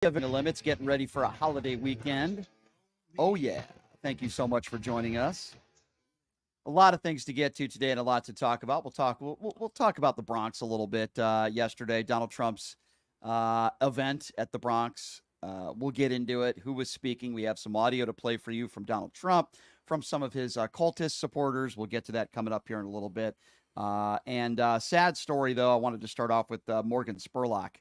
The Limits, getting ready for a holiday weekend. Oh, yeah. Thank you so much for joining us. A lot of things to get to today and a lot to talk about. We'll talk about the Bronx a little bit. Yesterday, Donald Trump's event at the Bronx. We'll get into it. Who was speaking? We have some audio to play for you from Donald Trump, from some of his cultist supporters. We'll get to that coming up here in a little bit. Sad story, though. I wanted to start off with Morgan Spurlock,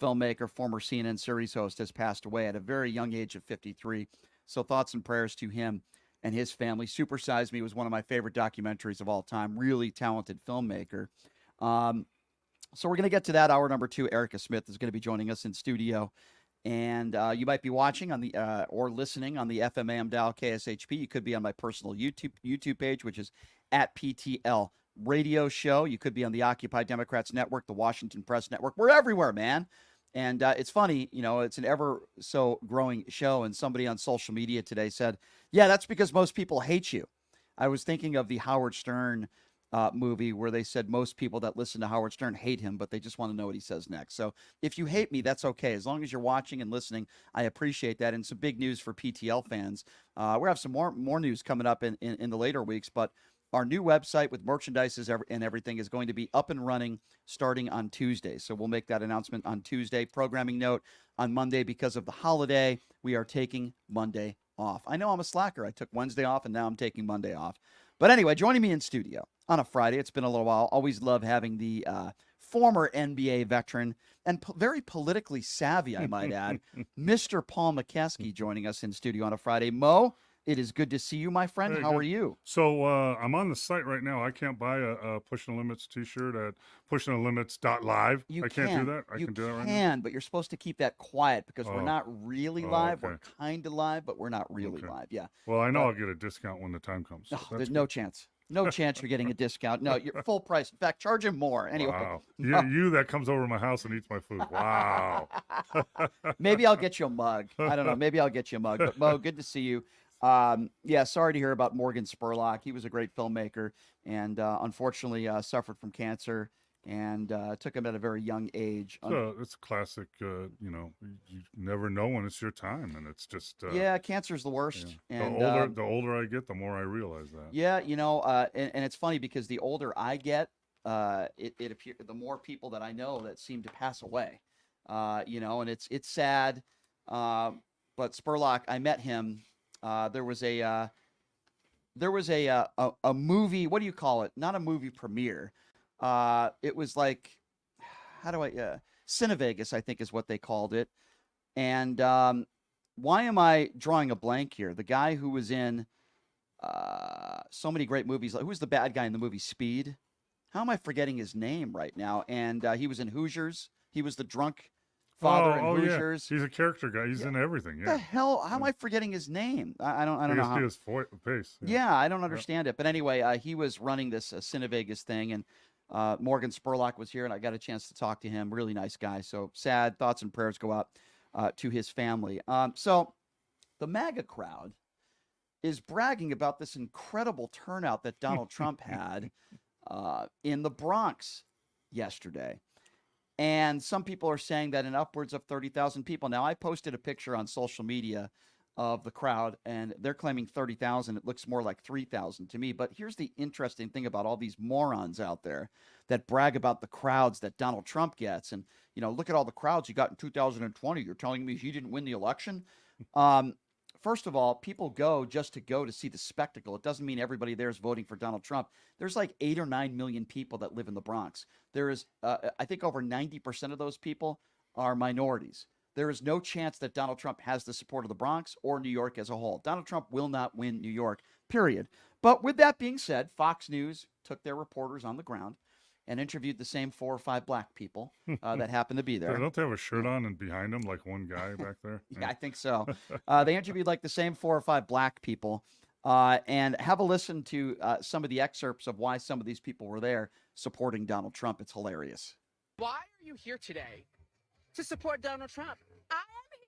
filmmaker, former CNN series host, has passed away at a very young age of 53. So thoughts and prayers to him and his family. Super Size Me was one of my favorite documentaries of all time. Really talented filmmaker. So we're going to get to that. Hour number 2, Erica Smith is going to be joining us in studio. And you might be watching on the or listening on the FMAM dial KSHP. You could be on my personal YouTube page, which is at PTL Radio Show. You could be on the Occupy Democrats Network, the Washington Press Network. We're everywhere, man. And it's funny, it's an ever so growing show. And somebody on social media today said, yeah, that's because most people hate you. I was thinking of the Howard Stern movie where they said most people that listen to Howard Stern hate him, but they just want to know what he says next. So if you hate me, that's okay. As long as you're watching and listening, I appreciate that. And some big news for PTL fans. We have some more news coming up in the later weeks, but our new website with merchandise and everything is going to be up and running starting on Tuesday. So we'll make that announcement on Tuesday. Programming note on Monday, because of the holiday, we are taking Monday off. I know I'm a slacker. I took Wednesday off, and now I'm taking Monday off. But anyway, joining me in studio on a Friday, it's been a little while. Always love having the former NBA veteran and very politically savvy, I might add, Mr. Paul McKeskey joining us in studio on a Friday. Mo, it is good to see you, my friend. Hey, How good. are you? So I'm on the site right now. I can't buy a Pushing the Limits t-shirt at pushingthelimits.live. You I can't do that? I can do that right now? but you're supposed to keep that quiet because we're not really live. Okay. We're kind of live, but we're not really live. Yeah. Well, I know I'll get a discount when the time comes. So There's no chance. No chance you're getting a discount. No, you're full price. In fact, charge him more. Anyway. Wow. No. You that comes over to my house and eats my food. Wow. Maybe I'll get you a mug. I don't know. Maybe I'll get you a mug. But Mo, good to see you. Yeah, sorry to hear about Morgan Spurlock. He was a great filmmaker and unfortunately suffered from cancer and took him at a very young age. So it's a classic, you never know when it's your time, and it's just yeah, cancer's the worst. Yeah. And the older I get, the more I realize that. yeah, and it's funny because the older I get, it appears the more people that I know that seem to pass away. And it's sad. But Spurlock, I met him. There was a movie. What do you call it? Not a movie premiere. It was like, Cinevegas, I think is what they called it. And why am I drawing a blank here? The guy who was in so many great movies. Who's the bad guy in the movie Speed? How am I forgetting his name right now? And he was in Hoosiers. He was the drunk father in Hoosiers. Yeah. He's a character guy. He's in everything. Yeah. What the hell? How am I forgetting his name? I don't know. His face. Yeah, I don't understand it. But anyway, he was running this Cinevegas thing, and Morgan Spurlock was here, and I got a chance to talk to him. Really nice guy. So sad. Thoughts and prayers go out to his family. So the MAGA crowd is bragging about this incredible turnout that Donald Trump had in the Bronx yesterday. And some people are saying that in upwards of 30,000 people. Now, I posted a picture on social media of the crowd, and they're claiming 30,000. It looks more like 3,000 to me. But here's the interesting thing about all these morons out there that brag about the crowds that Donald Trump gets. And, look at all the crowds he got in 2020. You're telling me he didn't win the election? First of all, people go just to go to see the spectacle. It doesn't mean everybody there is voting for Donald Trump. There's like 8 or 9 million people that live in the Bronx. There is, I think over 90% of those people are minorities. There is no chance that Donald Trump has the support of the Bronx or New York as a whole. Donald Trump will not win New York, period. But with that being said, Fox News took their reporters on the ground and interviewed the same 4 or 5 black people that happened to be there. Don't they have a shirt on and behind them, like one guy back there? Yeah, I think so. They interviewed like the same 4 or 5 black people and have a listen to some of the excerpts of why some of these people were there supporting Donald Trump. It's hilarious. Why are you here today to support Donald Trump? I am here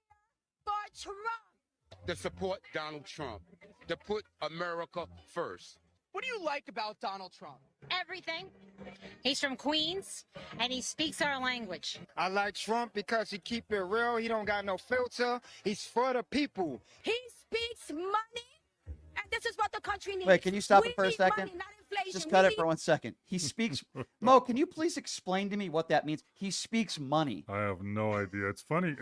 for Trump. To support Donald Trump, to put America first. What do you like about Donald Trump? everything. He's from Queens, and he speaks our language. I like Trump because he keep it real. He don't got no filter. He's for the people. He speaks money, and this is what the country needs. Wait, can you stop We it for a need second? money, not inflation. Just We cut it need- for 1 second. He speaks. Mo, can you please explain to me what that means? He speaks money. I have no idea. It's funny.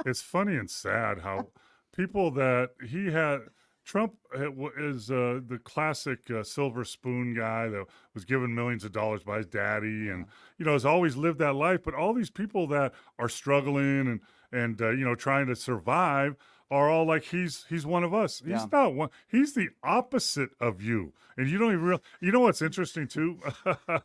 It's funny and sad how people that he had. Trump is the classic silver spoon guy that was given millions of dollars by his daddy, and has always lived that life. But all these people that are struggling and trying to survive are all like he's one of us. He's Yeah. not one. He's the opposite of you. And you don't even realize. You know what's interesting too,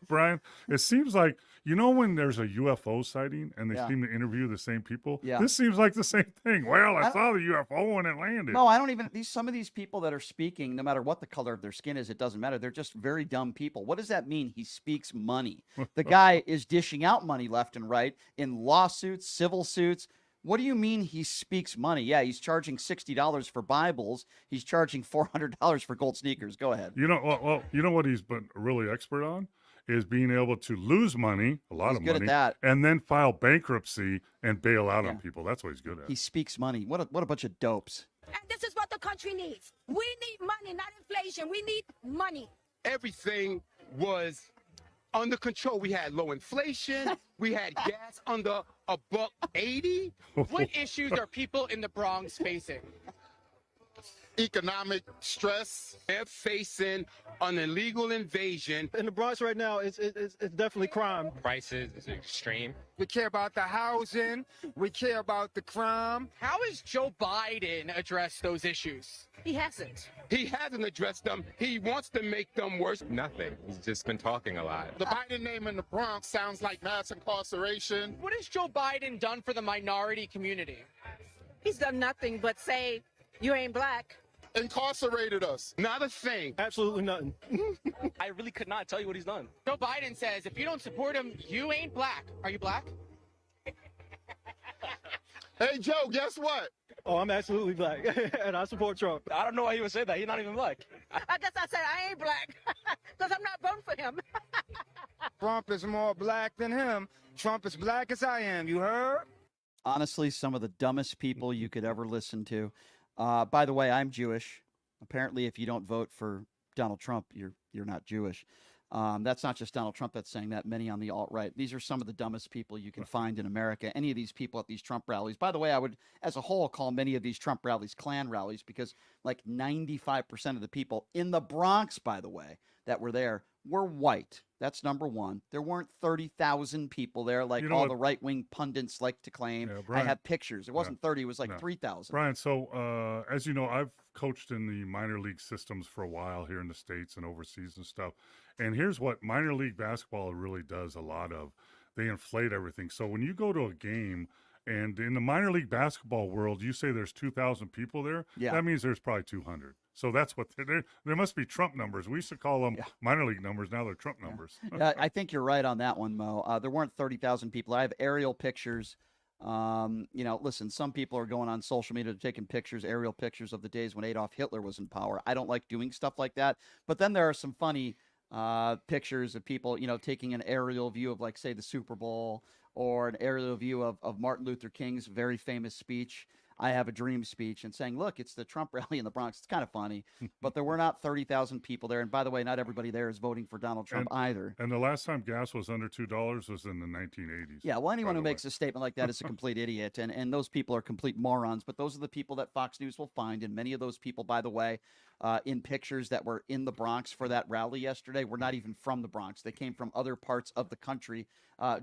Brian? It seems like when there's a UFO sighting and they Yeah. seem to interview the same people. Yeah. This seems like the same thing. Well, I I- saw the UFO when it landed. No, I don't even. Some of these people that are speaking, no matter what the color of their skin is, it doesn't matter. They're just very dumb people. What does that mean? He speaks money. The guy is dishing out money left and right in lawsuits, civil suits. What do you mean he speaks money? Yeah, he's charging $60 for Bibles. He's charging $400 for gold sneakers. Go ahead. Well, you know what he's been really expert on is being able to lose money, a lot He's of good at money, that. and then file bankruptcy and bail out Yeah. on people. That's what he's good at. He speaks money. What a bunch of dopes. And this is what the country needs. We need money, not inflation. We need money. Everything was under control. We had low inflation. We had gas under $1.80. What issues are people in the Bronx facing? Economic stress. They're facing an illegal invasion. In the Bronx right now, it's definitely crime. Prices is extreme. We care about the housing. We care about the crime. How has Joe Biden addressed those issues? He hasn't. He hasn't addressed them. He wants to make them worse. Nothing. He's just been talking a lot. The Biden name in the Bronx sounds like mass incarceration. What has Joe Biden done for the minority community? He's done nothing but say, you ain't black. Incarcerated us. Not a thing. Absolutely nothing. I really could not tell you what he's done. Joe Biden says, if you don't support him, you ain't black. Are you black? Hey, Joe, guess what? Oh, I'm absolutely black, and I support Trump. I don't know why he would say that. He's not even black. I guess I said I ain't black because I'm not voting for him. Trump is more black than him. Trump is black as I am. You heard? Honestly, some of the dumbest people you could ever listen to. By the way, I'm Jewish. Apparently, if you don't vote for Donald Trump, you're not Jewish. That's not just Donald Trump that's saying that. Many on the alt-right. These are some of the dumbest people you can find in America. Any of these people at these Trump rallies. By the way, I would, as a whole, call many of these Trump rallies Klan rallies because like 95% of the people in the Bronx, by the way, that were there were white. That's number one. There weren't 30,000 people there like all the right-wing pundits like to claim. Yeah, I Brian, have pictures. It wasn't 30. It was like no. 3,000. Brian, so as you know, I've coached in the minor league systems for a while here in the States and overseas and stuff. And here's what minor league basketball really does a lot of. They inflate everything. So when you go to a game, and in the minor league basketball world, you say there's 2,000 people there. Yeah. That means there's probably 200. So that's what there must be Trump numbers. We used to call them minor league numbers. Now they're Trump numbers. I think you're right on that one, Mo. There weren't 30,000 people. I have aerial pictures. Listen, some people are going on social media taking pictures, aerial pictures of the days when Adolf Hitler was in power. I don't like doing stuff like that. But then there are some funny pictures of people, taking an aerial view of, like, say, the Super Bowl or an aerial view of Martin Luther King's very famous speech, I Have a Dream speech, and saying, look, it's the Trump rally in the Bronx. It's kind of funny, but there were not 30,000 people there. And by the way, not everybody there is voting for Donald Trump either. And the last time gas was under $2 was in the 1980s. Yeah, well, anyone who makes a statement like that is a complete idiot, and those people are complete morons. But those are the people that Fox News will find, and many of those people, by the way, in pictures that were in the Bronx for that rally yesterday, were not even from the Bronx. They came from other parts of the country,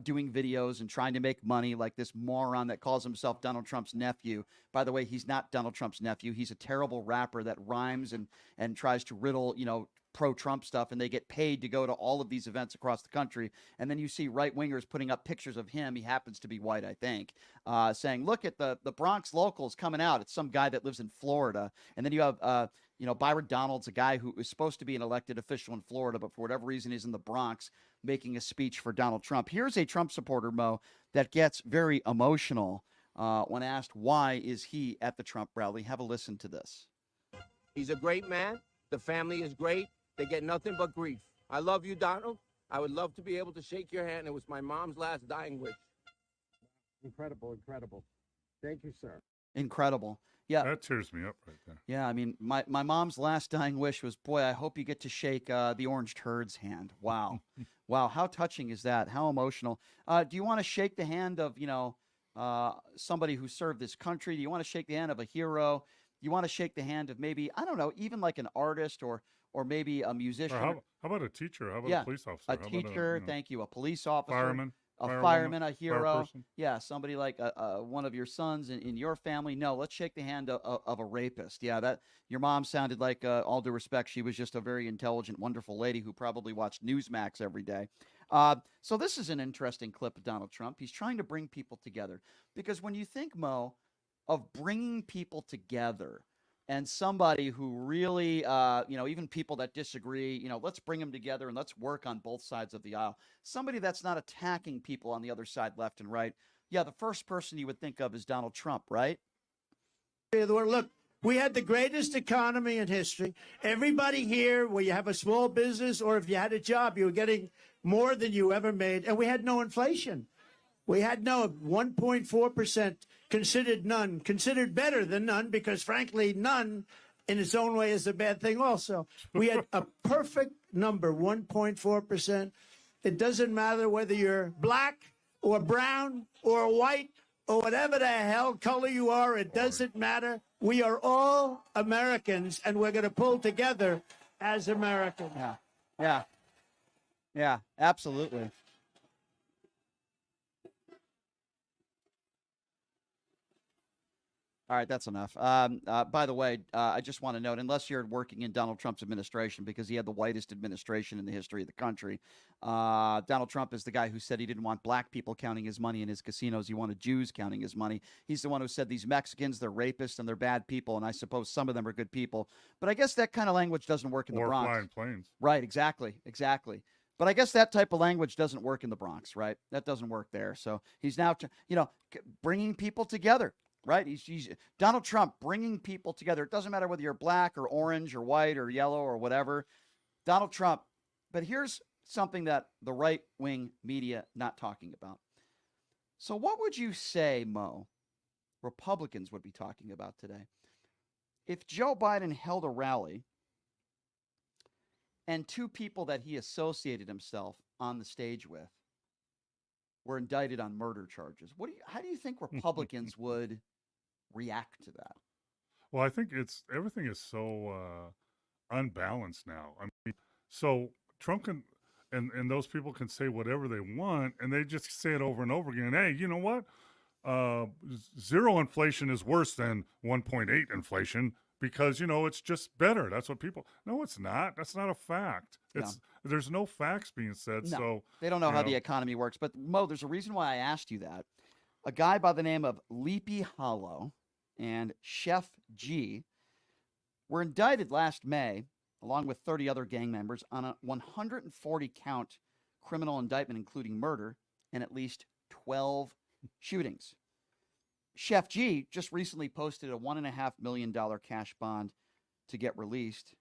doing videos and trying to make money, like this moron that calls himself Donald Trump's nephew. By the way, he's not Donald Trump's nephew. He's a terrible rapper that rhymes and tries to riddle, pro-Trump stuff, and they get paid to go to all of these events across the country. And then you see right-wingers putting up pictures of him. He happens to be white, I think, saying, look at the Bronx locals coming out. It's some guy that lives in Florida. And then you have, Byron Donalds, a guy who is supposed to be an elected official in Florida, but for whatever reason is in the Bronx making a speech for Donald Trump. Here's a Trump supporter, Mo, that gets very emotional when asked why is he at the Trump rally. Have a listen to this. He's a great man. The family is great. They get nothing but grief. I love you, Donald. I would love to be able to shake your hand. It was my mom's last dying wish. Incredible, incredible. Thank you, sir. Incredible. Yeah. That tears me up right there. Yeah, I mean, my mom's last dying wish was, boy, I hope you get to shake the orange turd's hand. Wow. Wow, how touching is that? How emotional. Do you want to shake the hand of, somebody who served this country? Do you want to shake the hand of a hero? You want to shake the hand of maybe, I don't know, even like an artist or maybe a musician? Or how about a teacher? How about a police officer? A How about teacher, thank you. A police officer. Fireman. A Firewoman, fireman, a hero. fireperson. Yeah, somebody like one of your sons in your family. No, let's shake the hand of a rapist. Yeah, that your mom sounded like, all due respect, she was just a very intelligent, wonderful lady who probably watched Newsmax every day. So this is an interesting clip of Donald Trump. He's trying to bring people together because when you think, Mo, of bringing people together and somebody who really, even people that disagree, let's bring them together and let's work on both sides of the aisle. Somebody that's not attacking people on the other side, left and right. Yeah, the first person you would think of is Donald Trump, right? Look, we had the greatest economy in history. Everybody here, where you have a small business or if you had a job, you were getting more than you ever made. And we had no inflation. We had no 1.4%, considered none, considered better than none, because frankly, none in its own way is a bad thing also. We had a perfect number, 1.4%. It doesn't matter whether you're black or brown or white or whatever the hell color you are, it doesn't matter. We are all Americans, and we're going to pull together as Americans. Yeah, absolutely. All right, that's enough. By the way, I just want to note, unless you're working in Donald Trump's administration, because he had the whitest administration in the history of the country, Donald Trump is the guy who said he didn't want black people counting his money in his casinos. He wanted Jews counting his money. He's the one who said these Mexicans, they're rapists and they're bad people, and I suppose some of them are good people. But I guess that kind of language doesn't work in the Bronx. Or flying planes. Right, exactly. But I guess that type of language doesn't work in the Bronx, right? That doesn't work there. So he's now, bringing people together. Right? He's Donald Trump bringing people together. It doesn't matter whether you're black or orange or white or yellow or whatever. Donald Trump. But here's something that the right-wing media not talking about. So what would you say, Mo, Republicans would be talking about today if Joe Biden held a rally and two people that he associated himself on the stage with were indicted on murder charges? How do you think Republicans would react to that? Well, I think everything is so unbalanced now. I mean, so Trump can, and those people can say whatever they want, and they just say it over and over again. Hey, you know what? Zero inflation is worse than 1.8 inflation because, it's just better. That's what people. No, it's not. That's not a fact. There's no facts being said. No, so they don't know how the economy works. But Mo, there's a reason why I asked you that. A guy by the name of Sleepy Hollow and Chef G were indicted last May, along with 30 other gang members, on a 140-count criminal indictment, including murder and at least 12 shootings. Chef G just recently posted a $1.5 million cash bond to get released.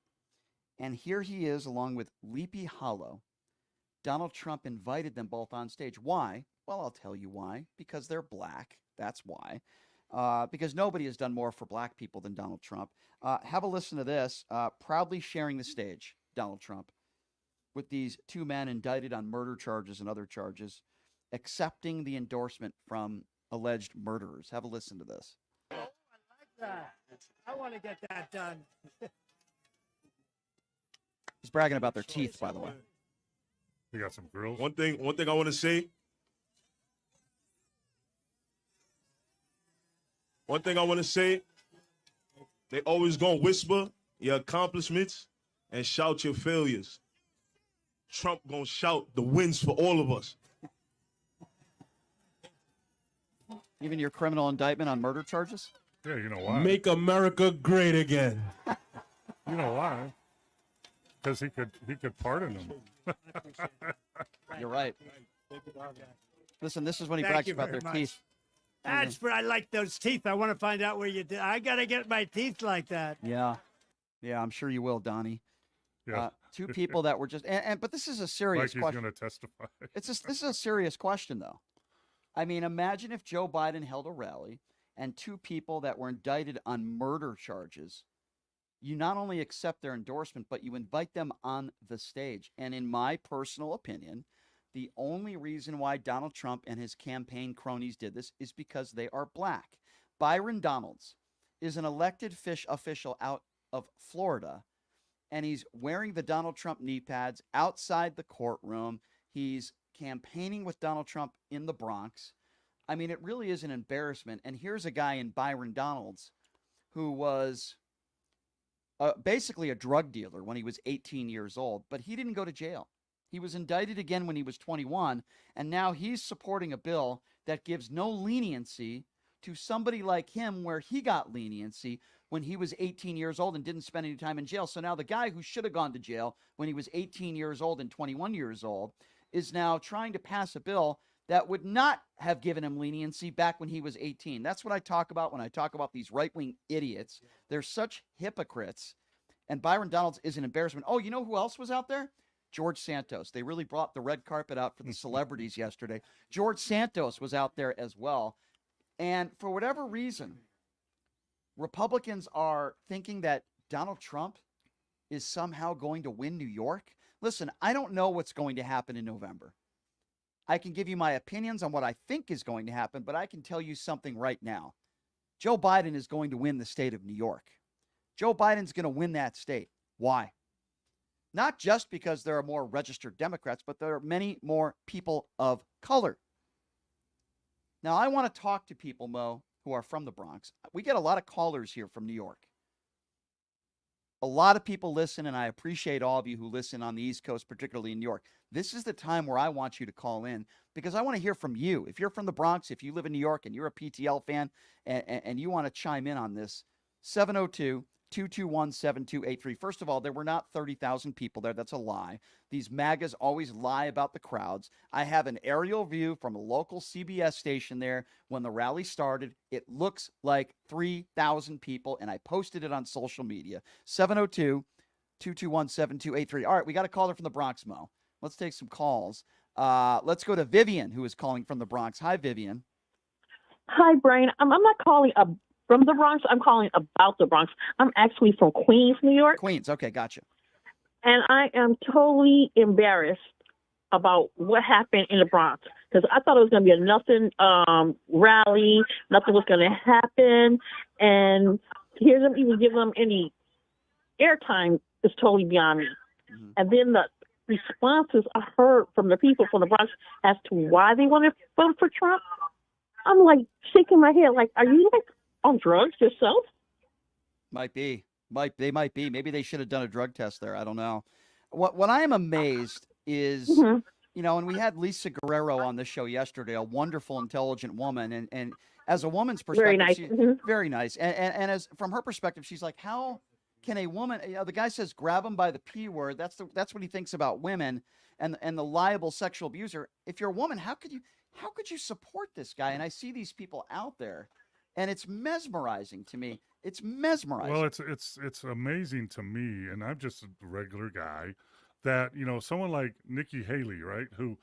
And here he is, along with Sleepy Hollow. Donald Trump invited them both on stage. Why? Well, I'll tell you why. Because they're black. That's why. Because nobody has done more for black people than Donald Trump. Have a listen to this. Proudly sharing the stage, Donald Trump, with these two men indicted on murder charges and other charges, accepting the endorsement from alleged murderers. Have a listen to this. Oh, I like that. I want to get that done. He's bragging about their teeth, by the way. You got some grills. One thing I want to say. One thing I want to say. They always gonna whisper your accomplishments and shout your failures. Trump gonna shout the wins for all of us. Even your criminal indictment on murder charges? Yeah, you know why? Make America great again. You know why? Because he could pardon them. You're right. Listen, this is when he brags about their teeth. That's where I like those teeth. I want to find out where you did. I got to get my teeth like that. Yeah. Yeah, I'm sure you will, Donnie. Yeah. Two people that were just but this is a serious Like he's question. going to testify. This is a serious question, though. I mean, imagine if Joe Biden held a rally and two people that were indicted on murder charges, you not only accept their endorsement, but you invite them on the stage. And in my personal opinion, the only reason why Donald Trump and his campaign cronies did this is because they are black. Byron Donalds is an elected official out of Florida, and he's wearing the Donald Trump knee pads outside the courtroom. He's campaigning with Donald Trump in the Bronx. I mean, it really is an embarrassment. And here's a guy in Byron Donalds who was basically a drug dealer when he was 18 years old, but he didn't go to jail. He was indicted again when he was 21, and now he's supporting a bill that gives no leniency to somebody like him, where he got leniency when he was 18 years old and didn't spend any time in jail. So now the guy who should have gone to jail when he was 18 years old and 21 years old is now trying to pass a bill that would not have given him leniency back when he was 18. That's what I talk about when I talk about these right-wing idiots. They're such hypocrites. And Byron Donalds is an embarrassment. Oh, you know who else was out there? George Santos. They really brought the red carpet out for the celebrities yesterday. George Santos was out there as well. And for whatever reason, Republicans are thinking that Donald Trump is somehow going to win New York. Listen, I don't know what's going to happen in November. I can give you my opinions on what I think is going to happen, but I can tell you something right now. Joe Biden is going to win the state of New York. Joe Biden's going to win that state. Why? Not just because there are more registered Democrats, but there are many more people of color. Now, I want to talk to people, Mo, who are from the Bronx. We get a lot of callers here from New York. A lot of people listen, and I appreciate all of you who listen on the East Coast, particularly in New York. This is the time where I want you to call in because I want to hear from you. If you're from the Bronx, if you live in New York and you're a PTL fan and you want to chime in on this, 702-221-7283. First of all, there were not 30,000 people there. That's a lie. These MAGAs always lie about the crowds. I have an aerial view from a local CBS station there when the rally started. It looks like 3,000 people, and I posted it on social media. 702-221-7283. All right, we got a caller from the Bronx, Mo. Let's take some calls. Let's go to Vivian, who is calling from the Bronx. Hi, Vivian. Hi, Brian. I'm not calling from the Bronx. I'm calling about the Bronx. I'm actually from Queens, New York. Queens. Okay, gotcha. And I am totally embarrassed about what happened in the Bronx because I thought it was going to be a nothing rally. Nothing was going to happen. And hear them even give them any airtime is totally beyond me. Mm-hmm. And then the responses I heard from the people from the Bronx as to why they want to vote for Trump, I'm like shaking my head like, are you like on drugs yourself? Might be. They might be. Maybe they should have done a drug test there. I don't know. What I am amazed is, you know, and we had Lisa Guerrero on this show yesterday, a wonderful, intelligent woman. And as a woman's perspective, very nice. Very nice. And as from her perspective, she's like, how can a woman, you know, the guy says, grab him by the P word. That's what he thinks about women and the liable sexual abuser. If you're a woman, how could you support this guy? And I see these people out there. And it's mesmerizing to me. It's mesmerizing. Well, it's amazing to me, and I'm just a regular guy, that, you know, someone like Nikki Haley, right, who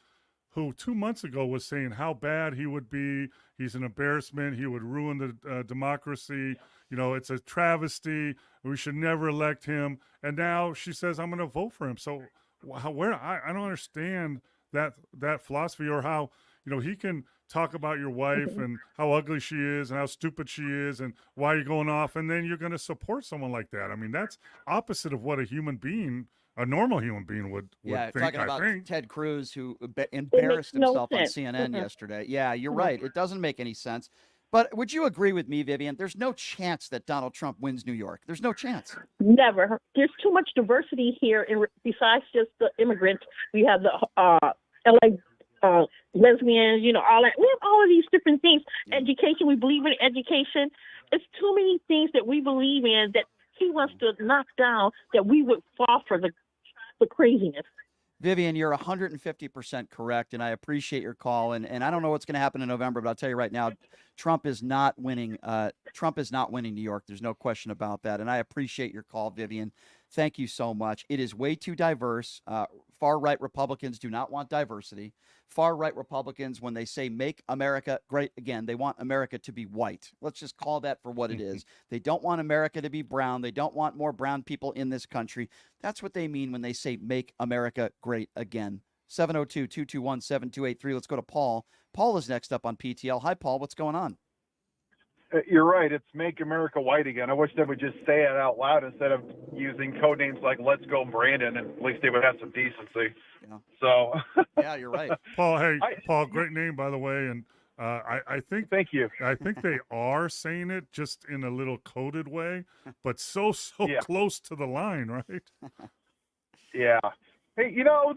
2 months ago was saying how bad he would be. He's an embarrassment. He would ruin the democracy. You know, it's a travesty. We should never elect him. And now she says, I'm going to vote for him. So I don't understand that philosophy, or how, you know, he can talk about your wife and how ugly she is and how stupid she is and why you're going off, and then you're going to support someone like that. I mean, that's opposite of what a normal human being would think. Talking about Ted Cruz, who embarrassed himself on CNN yesterday. Yeah, you're right. It doesn't make any sense. But would you agree with me, Vivian? There's no chance that Donald Trump wins New York. There's no chance. Never. There's too much diversity here. Besides just the immigrants, we have the LA lesbians, you know, all that. We have all of these different things. Education, we believe in education. It's too many things that we believe in that he wants to knock down, that we would fall for the craziness. Vivian, you're 150% correct, and I appreciate your call. And I don't know what's going to happen in November, but I'll tell you right now, Trump is not winning. Trump is not winning New York. There's no question about that. And I appreciate your call, Vivian. Thank you so much. It is way too diverse. Far-right Republicans do not want diversity. Far-right Republicans, when they say make America great again, they want America to be white. Let's just call that for what it is. They don't want America to be brown. They don't want more brown people in this country. That's what they mean when they say make America great again. 702-221-7283. Let's go to Paul. Paul is next up on PTL. Hi, Paul. What's going on? You're right. It's make America white again. I wish they would just say it out loud instead of using code names like Let's Go Brandon, and at least they would have some decency. Yeah. So. Yeah, you're right. Paul, hey, Paul, great name, by the way. And I think. Thank you. I think they are saying it just in a little coded way, but so Yeah. close to the line, right? Yeah. Hey, I was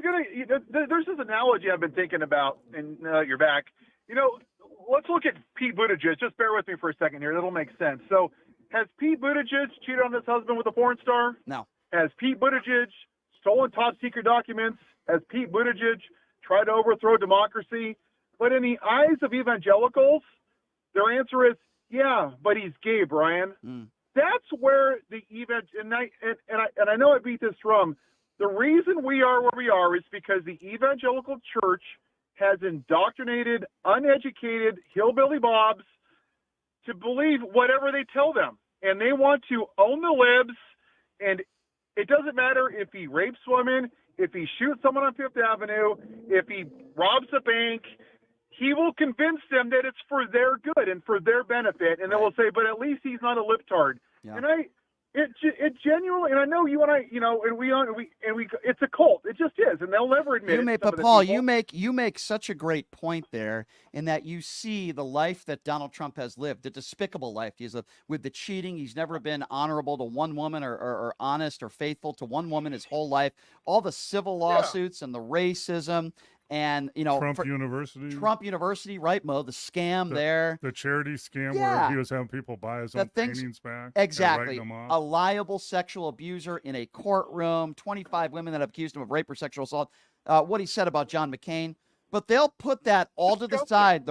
there's this analogy I've been thinking about, and you're back. Let's look at Pete Buttigieg. Just bear with me for a second here. That'll make sense. So, has Pete Buttigieg cheated on his husband with a porn star? No. Has Pete Buttigieg stolen top secret documents? Has Pete Buttigieg tried to overthrow democracy? But in the eyes of evangelicals, their answer is, yeah, but he's gay, Brian. That's where the and I know I beat this drum. The reason we are where we are is because the evangelical church has indoctrinated uneducated hillbilly bobs to believe whatever they tell them. And they want to own the libs. And it doesn't matter if he rapes women, if he shoots someone on Fifth Avenue, if he robs a bank, he will convince them that it's for their good and for their benefit. And they will say, but at least he's not a libtard. Yeah. And it genuinely, and I know you and I, and we, it's a cult. It just is, and they'll never admit it. But Paul, you make such a great point there, in that you see the life that Donald Trump has lived, the despicable life he's lived with the cheating. He's never been honorable to one woman or honest or faithful to one woman his whole life. All the civil lawsuits and the racism. And, Trump University, right, Mo? The scam there. The charity scam where he was having people buy his own paintings back. Exactly. And writing them off. A liable sexual abuser in a courtroom, 25 women that have accused him of rape or sexual assault. What he said about John McCain. But they'll put that all to the side.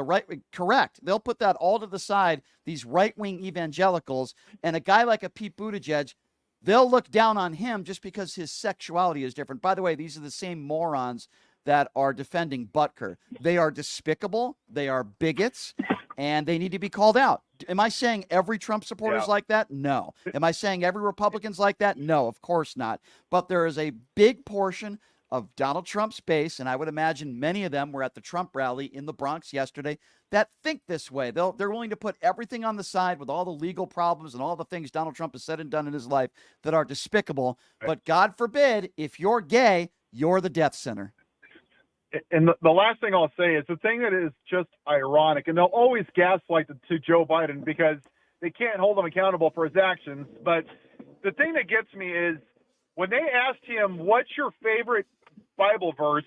Correct. They'll put that all to the side, these right-wing evangelicals. And a guy like a Pete Buttigieg, they'll look down on him just because his sexuality is different. By the way, these are the same morons that are defending Butker. They are despicable, they are bigots, and they need to be called out. Am I saying every Trump supporter is like that? No. Am I saying every Republican's like that? No, of course not. But there is a big portion of Donald Trump's base, and I would imagine many of them were at the Trump rally in the Bronx yesterday, that think this way. They're willing to put everything on the side with all the legal problems and all the things Donald Trump has said and done in his life that are despicable. But God forbid, if you're gay, you're the death center. And the last thing I'll say is the thing that is just ironic, and they'll always gaslight to Joe Biden because they can't hold him accountable for his actions. But the thing that gets me is when they asked him, what's your favorite Bible verse?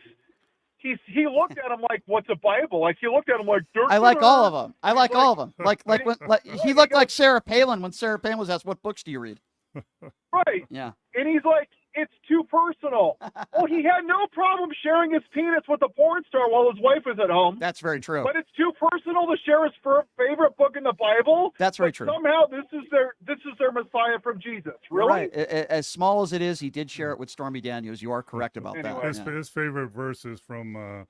He looked at him like, what's a Bible? Like, he looked at him like, I like all of them. I like all of them. Like he looked like Sarah Palin when Sarah Palin was asked, what books do you read? Right. Yeah. And he's like, it's too personal. Well, he had no problem sharing his penis with a porn star while his wife was at home. That's very true. But it's too personal to share his favorite book in the Bible. That's very true. Somehow this is their Messiah from Jesus. Really? Right. As small as it is, he did share it with Stormy Daniels. You are correct about that. His favorite verse is from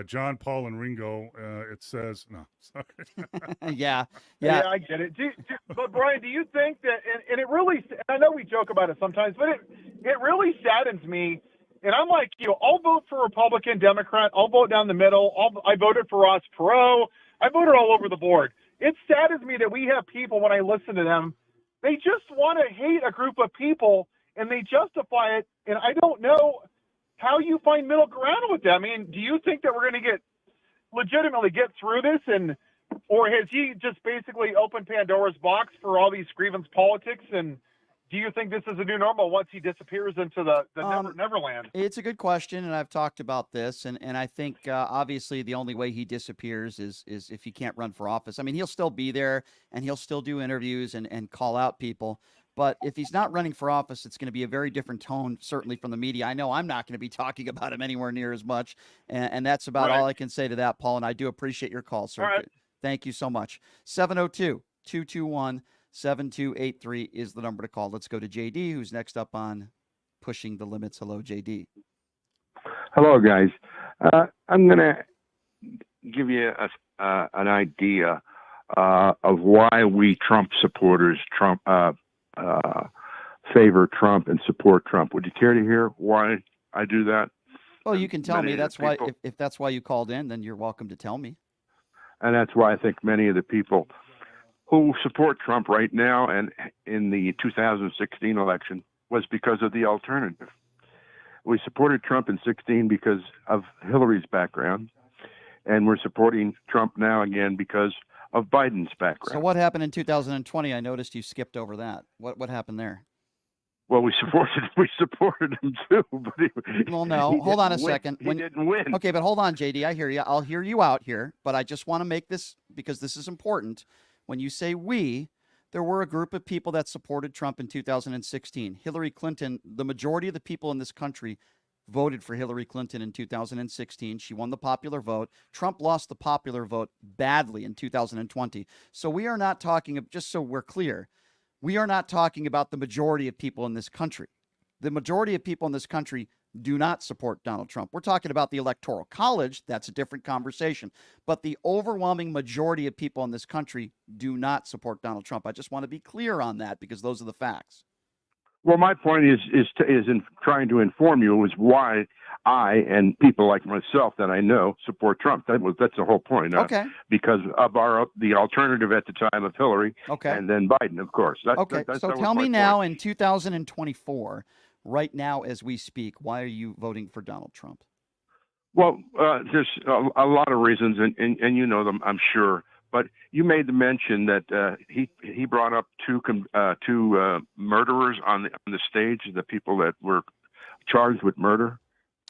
John, Paul, and Ringo. It says, no, sorry. Yeah, I get it. But Brian, do you think that, and it really, I know we joke about it sometimes, but it really saddens me. And I'm like, I'll vote for Republican, Democrat. I'll vote down the middle. I voted for Ross Perot. I voted all over the board. It saddens me that we have people, when I listen to them, they just want to hate a group of people and they justify it. And I don't know how you find middle ground with that. I mean, do you think that we're going to legitimately get through this, or has he just basically opened Pandora's box for all these grievance politics? And do you think this is a new normal once he disappears into the Neverland? It's a good question, and I've talked about this, and I think obviously the only way he disappears is if he can't run for office. I mean, he'll still be there, and he'll still do interviews and call out people. But if he's not running for office, it's going to be a very different tone, certainly from the media. I know I'm not going to be talking about him anywhere near as much, and that's about all I can say to that, Paul, and I do appreciate your call, sir. Right. Thank you so much. 702-221-7283 is the number to call. Let's go to JD, who's next up on pushing the limits. Hello, JD. Hello, guys. I'm going to give you an idea of why we Trump supporters favor Trump and support Trump. Would you care to hear why I do that? Well, you can tell Many me. of the That's why. people- If that's why you called in, then you're welcome to tell me. And that's why I think many of the people who support Trump right now and in the 2016 election was because of the alternative. We supported Trump in 16 because of Hillary's background, and we're supporting Trump now again because of Biden's background. So what happened in 2020? I noticed you skipped over that. What happened there? Well, we supported him too, but Well, no. Hold on a second. He didn't win. Okay, but hold on, JD. I hear you. I'll hear you out here, but I just want to make this, because this is important. When you say we, there were a group of people that supported Trump in 2016. Hillary Clinton, the majority of the people in this country voted for Hillary Clinton in 2016. She won the popular vote. Trump lost the popular vote badly in 2020. So we are not talking, just so we're clear, we are not talking about the majority of people in this country. The majority of people in this country do not support Donald Trump. We're talking about the Electoral College. That's a different conversation. But the overwhelming majority of people in this country do not support Donald Trump. I just want to be clear on that because those are the facts. Well, my point is in trying to inform you is why I and people like myself that I know support Trump. That's the whole point. Okay. Because of the alternative at the time of Hillary. Okay. And then Biden, of course. So tell me now, in 2024, right now as we speak, why are you voting for Donald Trump? Well, there's a lot of reasons, and you know them, I'm sure. But you made the mention that he brought up two murderers on the stage, the people that were charged with murder.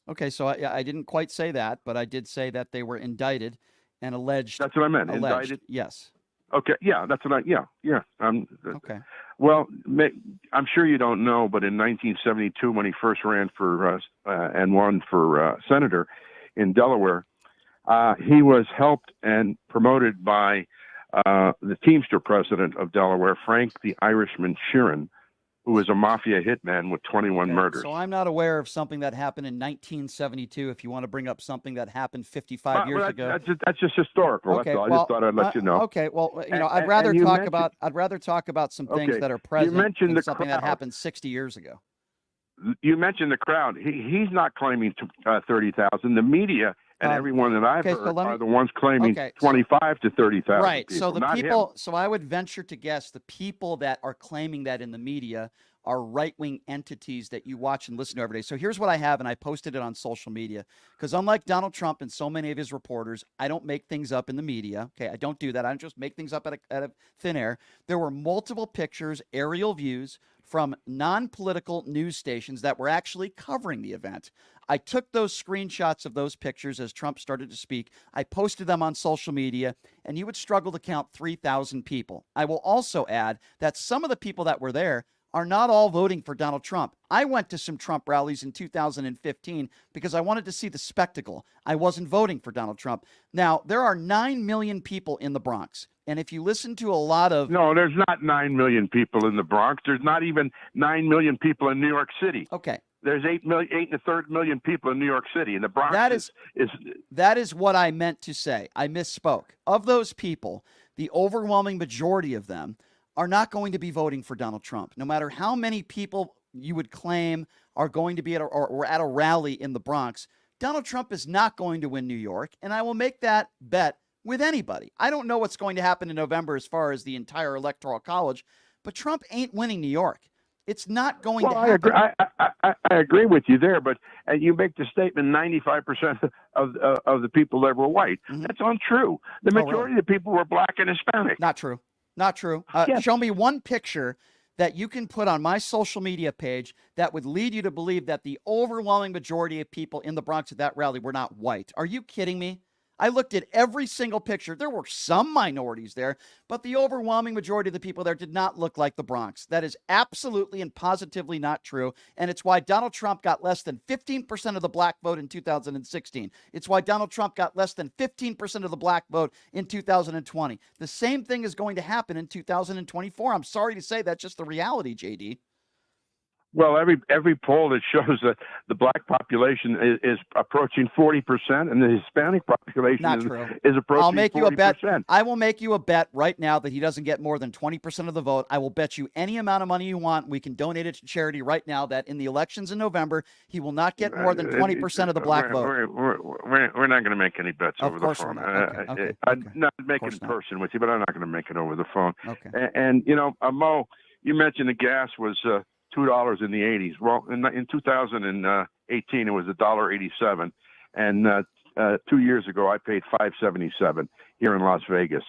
Okay, so I didn't quite say that, but I did say that they were indicted and alleged. That's what I meant. Alleged. Indicted. Yes. Okay. Yeah, that's what yeah. Okay. Well, I'm sure you don't know, but in 1972, when he first ran for and won for senator in Delaware, he was helped and promoted by the Teamster president of Delaware, Frank the Irishman Sheeran, who was a mafia hitman with 21 murders. So I'm not aware of something that happened in 1972. If you want to bring up something that happened 55 years ago, that's just historical. Okay, that's all. well, I just thought I'd let you know. Okay, well, And- I'd rather and you talk mentioned- about some things Okay, that are you present mentioned than the something that crowd. happened 60 years ago. You mentioned the crowd. He's not claiming 30,000. The media and everyone that I've okay, so heard let me- are the ones claiming okay, so- 25 to 30,000. Right. People, So the not people, him. so I would venture to guess the people that are claiming that in the media are right-wing entities that you watch and listen to every day. So here's what I have, and I posted it on social media, because unlike Donald Trump and so many of his reporters, I don't make things up in the media. Okay, I don't do that. I don't just make things up out of thin air. There were multiple pictures, aerial views from non-political news stations that were actually covering the event. I took those screenshots of those pictures as Trump started to speak. I posted them on social media, and you would struggle to count 3,000 people. I will also add that some of the people that were there are not all voting for Donald Trump. I went to some Trump rallies in 2015 because I wanted to see the spectacle. I wasn't voting for Donald Trump. Now, there are 9 million people in the Bronx. And if you listen to a lot of... No, there's not 9 million people in the Bronx. There's not even 9 million people in New York City. Okay. There's 8 and a third million people in New York City. And the Bronx that is what I meant to say. I misspoke. Of those people, the overwhelming majority of them are not going to be voting for Donald Trump. No matter how many people you would claim are going to be at a rally in the Bronx, Donald Trump is not going to win New York, and I will make that bet with anybody. I don't know what's going to happen in November as far as the entire Electoral College, but Trump ain't winning New York. It's not going to happen. I agree with you there, but you make the statement 95% of the people there were white. Mm-hmm. That's untrue. The majority of the people were black and Hispanic. Not true. Not true. Yes. Show me one picture that you can put on my social media page that would lead you to believe that the overwhelming majority of people in the Bronx at that rally were not white. Are you kidding me? I looked at every single picture. There were some minorities there, but the overwhelming majority of the people there did not look like the Bronx. That is absolutely and positively not true, and it's why Donald Trump got less than 15% of the black vote in 2016. It's why Donald Trump got less than 15% of the black vote in 2020. The same thing is going to happen in 2024. I'm sorry to say that's just the reality, JD. Well, every poll that shows that the black population is approaching 40%, and the Hispanic population Not true. is approaching 40%. I'll make you a bet. I will make you a bet right now that he doesn't get more than 20% of the vote. I will bet you any amount of money you want. We can donate it to charity right now that in the elections in November, he will not get more than 20% of the black vote. We're not going to make any bets over the phone. Okay. I'm not making it in person with you, but I'm not going to make it over the phone. Okay. And Mo, you mentioned the gas was $2 in the 80s. Well, in 2018, it was $1.87, and 2 years ago, I paid $5.77 here in Las Vegas.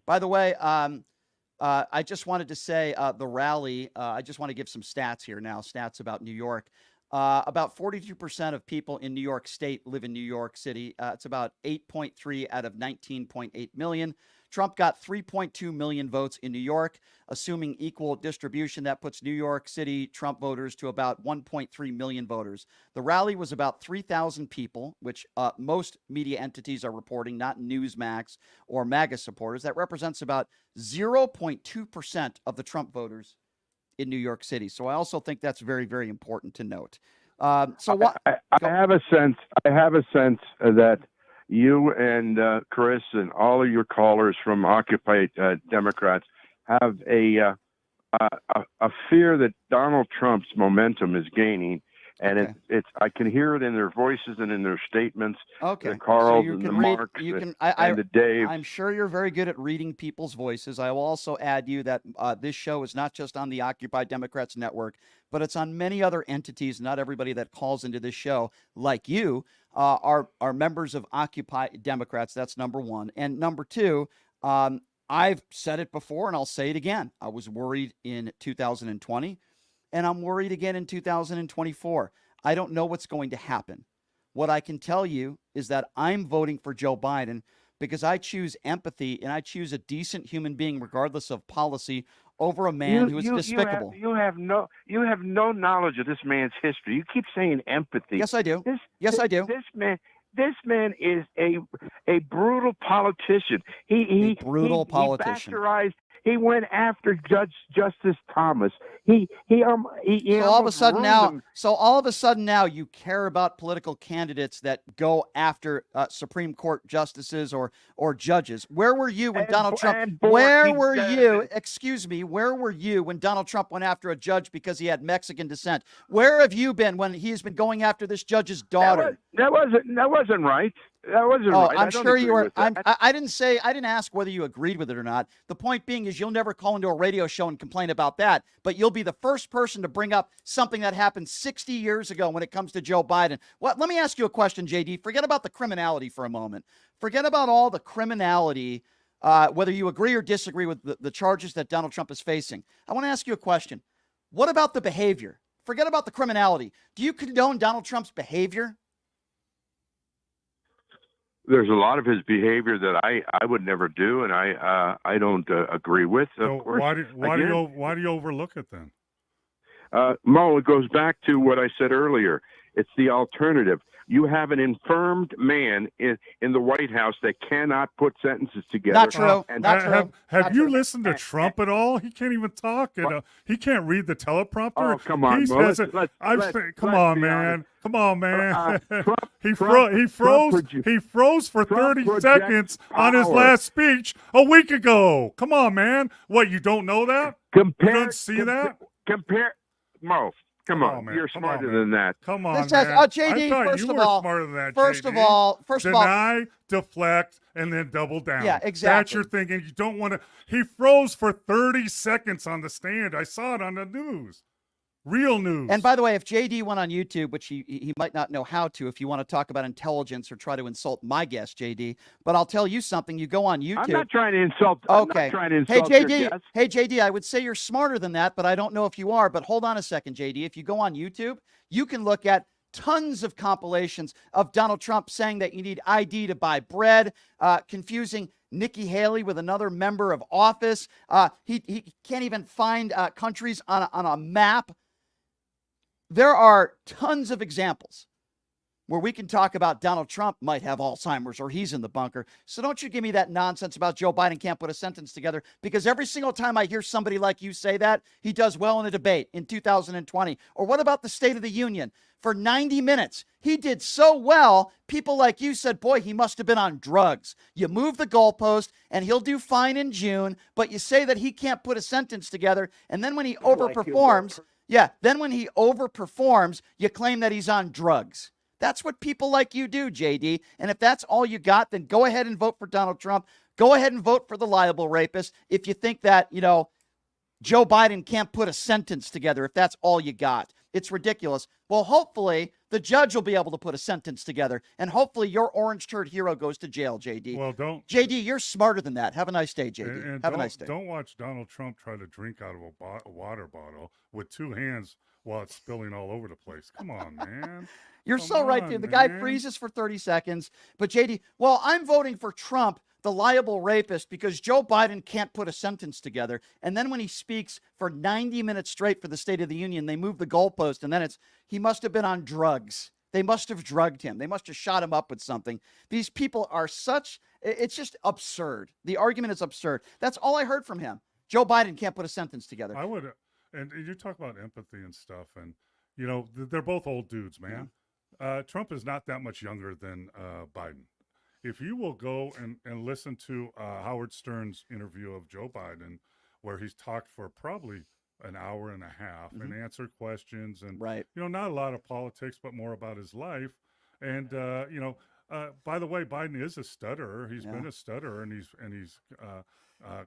By the way, I just wanted to say the rally. I just want to give some stats here now. Stats about New York. About 42% of people in New York State live in New York City. It's about 8.3 out of 19.8 million. Trump got 3.2 million votes in New York, assuming equal distribution. That puts New York City Trump voters to about 1.3 million voters. The rally was about 3,000 people, which most media entities are reporting, not Newsmax or MAGA supporters. That represents about 0.2% of the Trump voters in New York City. So I also think that's very, very important to note. I have a sense that you and Chris and all of your callers from Occupy Democrats have a fear that Donald Trump's momentum is gaining, and I can hear it in their voices and in their statements. Okay, the Carls so and the Marks and the Dave. I'm sure you're very good at reading people's voices. I will also add you that this show is not just on the Occupy Democrats network, but it's on many other entities. Not everybody that calls into this show, like you, are members of Occupy Democrats. That's number one. And number two, I've said it before and I'll say it again. I was worried in 2020 and I'm worried again in 2024. I don't know what's going to happen. What I can tell you is that I'm voting for Joe Biden because I choose empathy and I choose a decent human being, regardless of policy, over a man who is despicable. You have no knowledge of this man's history. You keep saying empathy. Yes, I do. I do. This man is a brutal politician. He politician. He went after Justice Thomas. So all of a sudden now you care about political candidates that go after Supreme Court justices or judges. Where were you when Donald Trump? Where were you? Excuse me. Where were you when Donald Trump went after a judge because he had Mexican descent? Where have you been when he's been going after this judge's daughter? That wasn't right. That wasn't right. I'm sure you were. I didn't ask whether you agreed with it or not. The point being is you'll never call into a radio show and complain about that, but you'll be the first person to bring up something that happened 60 years ago when it comes to Joe Biden. Let me ask you a question, JD. Forget about the criminality for a moment. Forget about all the criminality, whether you agree or disagree with the charges that Donald Trump is facing. I want to ask you a question. What about the behavior? Forget about the criminality. Do you condone Donald Trump's behavior? There's a lot of his behavior that I would never do, and I don't agree with. So of course, why do you overlook it then? Mo, it goes back to what I said earlier. It's the alternative. You have an infirmed man in the White House that cannot put sentences together. Not true. Have you listened to Trump at all? He can't even talk. He can't read the teleprompter. Oh, come on, Mo. Come on, man. Come on, man. He froze for 30 seconds on his last speech a week ago. Come on, man. What, you don't know that? You don't see that? Mo. Come on, you're smarter than that. Come on, man. JD, I first you of were all, smarter than that, first JD. of all, deny, deflect, and then double down. Yeah, exactly. That's your thinking. You don't want to. He froze for 30 seconds on the stand. I saw it on the news. Real news. And by the way, if JD went on YouTube, which he might not know how to, if you want to talk about intelligence or try to insult my guest, JD, but I'll tell you something. You go on YouTube. I'm not trying to insult. Okay. I'm not trying to insult hey, JD. your guest. Hey, JD. I would say you're smarter than that, but I don't know if you are. But hold on a second, JD. If you go on YouTube, you can look at tons of compilations of Donald Trump saying that you need ID to buy bread, confusing Nikki Haley with another member of office. He can't even find countries on a map. There are tons of examples where we can talk about Donald Trump might have Alzheimer's or he's in the bunker. So don't you give me that nonsense about Joe Biden can't put a sentence together, because every single time I hear somebody like you say that, he does well in a debate in 2020. Or what about the State of the Union? For 90 minutes, he did so well, people like you said, boy, he must have been on drugs. You move the goalpost, and he'll do fine in June, but you say that he can't put a sentence together, and then when he overperforms, then when he overperforms, you claim that he's on drugs. That's what people like you do, JD. And if that's all you got, then go ahead and vote for Donald Trump. Go ahead and vote for the liable rapist if you think that, Joe Biden can't put a sentence together, if that's all you got. It's ridiculous. Well, hopefully the judge will be able to put a sentence together, and hopefully your orange turd hero goes to jail, JD. Well, JD, you're smarter than that. Have a nice day, JD. And Have a nice day. Don't watch Donald Trump try to drink out of a water bottle with two hands while it's spilling all over the place. Come on, man. You're Come so right, on, dude. The guy man. freezes for 30 seconds. But JD, well, I'm voting for Trump, the liable rapist, because Joe Biden can't put a sentence together. And then when he speaks for 90 minutes straight for the State of the Union, they move the goalpost, and then he must have been on drugs. They must have drugged him. They must have shot him up with something. These people are it's just absurd. The argument is absurd. That's all I heard from him. Joe Biden can't put a sentence together. I would, and you talk about empathy and stuff, and, they're both old dudes, man. Trump is not that much younger than Biden. If you will go and listen to Howard Stern's interview of Joe Biden, where he's talked for probably an hour and a half and answered questions, and not a lot of politics, but more about his life. And by the way, Biden is a stutterer. He's been a stutterer, and he's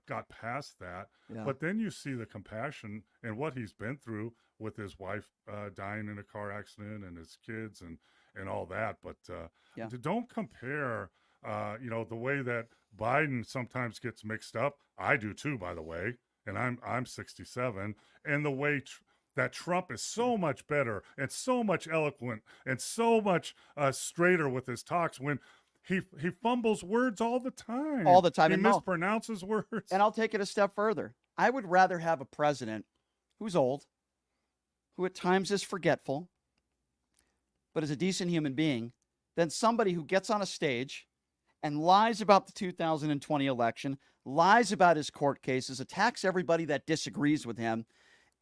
got past that. Yeah. But then you see the compassion and what he's been through with his wife dying in a car accident and his kids and all that. But don't compare. The way that Biden sometimes gets mixed up, I do too, by the way, and I'm 67, and the way that Trump is so much better and so much eloquent and so much straighter with his talks when he fumbles words all the time. All the time. He And Mo, mispronounces words. And I'll take it a step further. I would rather have a president who's old, who at times is forgetful, but is a decent human being, than somebody who gets on a stage and lies about the 2020 election, lies about his court cases, attacks everybody that disagrees with him,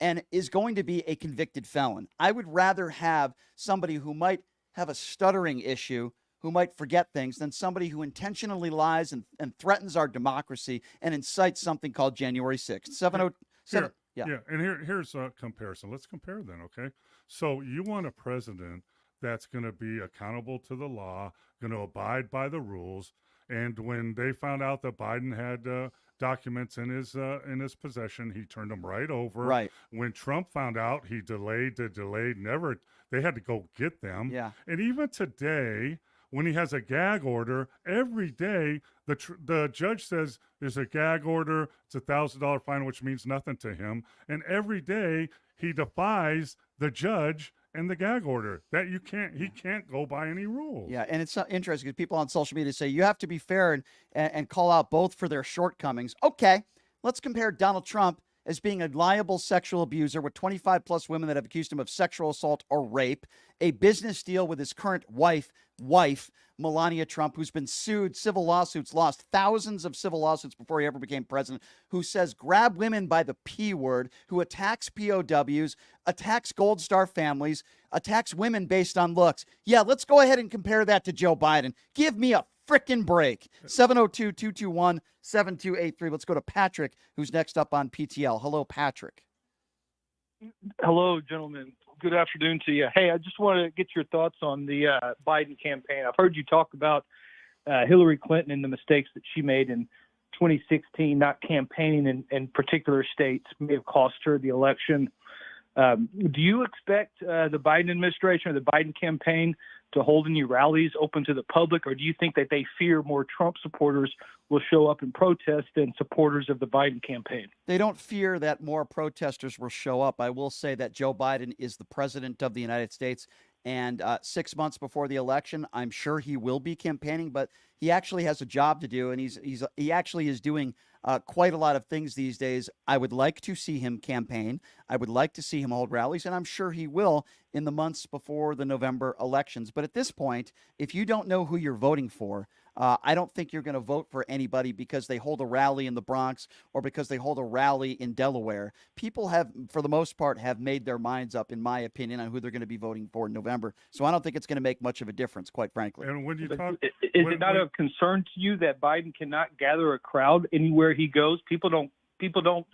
and is going to be a convicted felon. I would rather have somebody who might have a stuttering issue, who might forget things, than somebody who intentionally lies and threatens our democracy and incites something called January 6th. 707. Yeah. And here's a comparison. Let's compare then, okay? So you want a president that's going to be accountable to the law, going to abide by the rules. And when they found out that Biden had documents in his possession, he turned them right over. Right. When Trump found out, he delayed. They had to go get them. Yeah. And even today, when he has a gag order, every day the judge says there's a gag order, it's a $1,000 fine, which means nothing to him. And every day he defies the judge and the gag order that he can't go by any rules. Yeah, and it's interesting because people on social media say you have to be fair and call out both for their shortcomings. Okay, let's compare Donald Trump as being a liable sexual abuser with 25 plus women that have accused him of sexual assault or rape, a business deal with his current wife, Melania Trump, who's been sued, civil lawsuits, lost thousands of civil lawsuits before he ever became president, who says grab women by the P word, who attacks POWs, attacks Gold Star families, attacks women based on looks. Yeah, let's go ahead and compare that to Joe Biden. Give me a frickin' break. 702-221-7283. Let's go to Patrick, who's next up on PTL. Hello, Patrick. Hello, gentlemen. Good afternoon to you. Hey, I just want to get your thoughts on the Biden campaign. I've heard you talk about Hillary Clinton and the mistakes that she made in 2016, not campaigning in particular states may have cost her the election. Do you expect the Biden administration or the Biden campaign to hold any rallies open to the public, or do you think that they fear more Trump supporters will show up and protest than supporters of the Biden campaign? They don't fear that more protesters will show up. I will say that Joe Biden is the president of the United States, and 6 months before the election, I'm sure he will be campaigning, but he actually has a job to do, and he actually is doing quite a lot of things these days. I would like to see him campaign. I would like to see him hold rallies, and I'm sure he will in the months before the November elections. But at this point, if you don't know who you're voting for, I don't think you're going to vote for anybody because they hold a rally in the Bronx or because they hold a rally in Delaware. People have, for the most part, have made their minds up, in my opinion, on who they're going to be voting for in November. So I don't think it's going to make much of a difference, quite frankly. And when you talk, Is it not a concern to you that Biden cannot gather a crowd anywhere he goes? People don't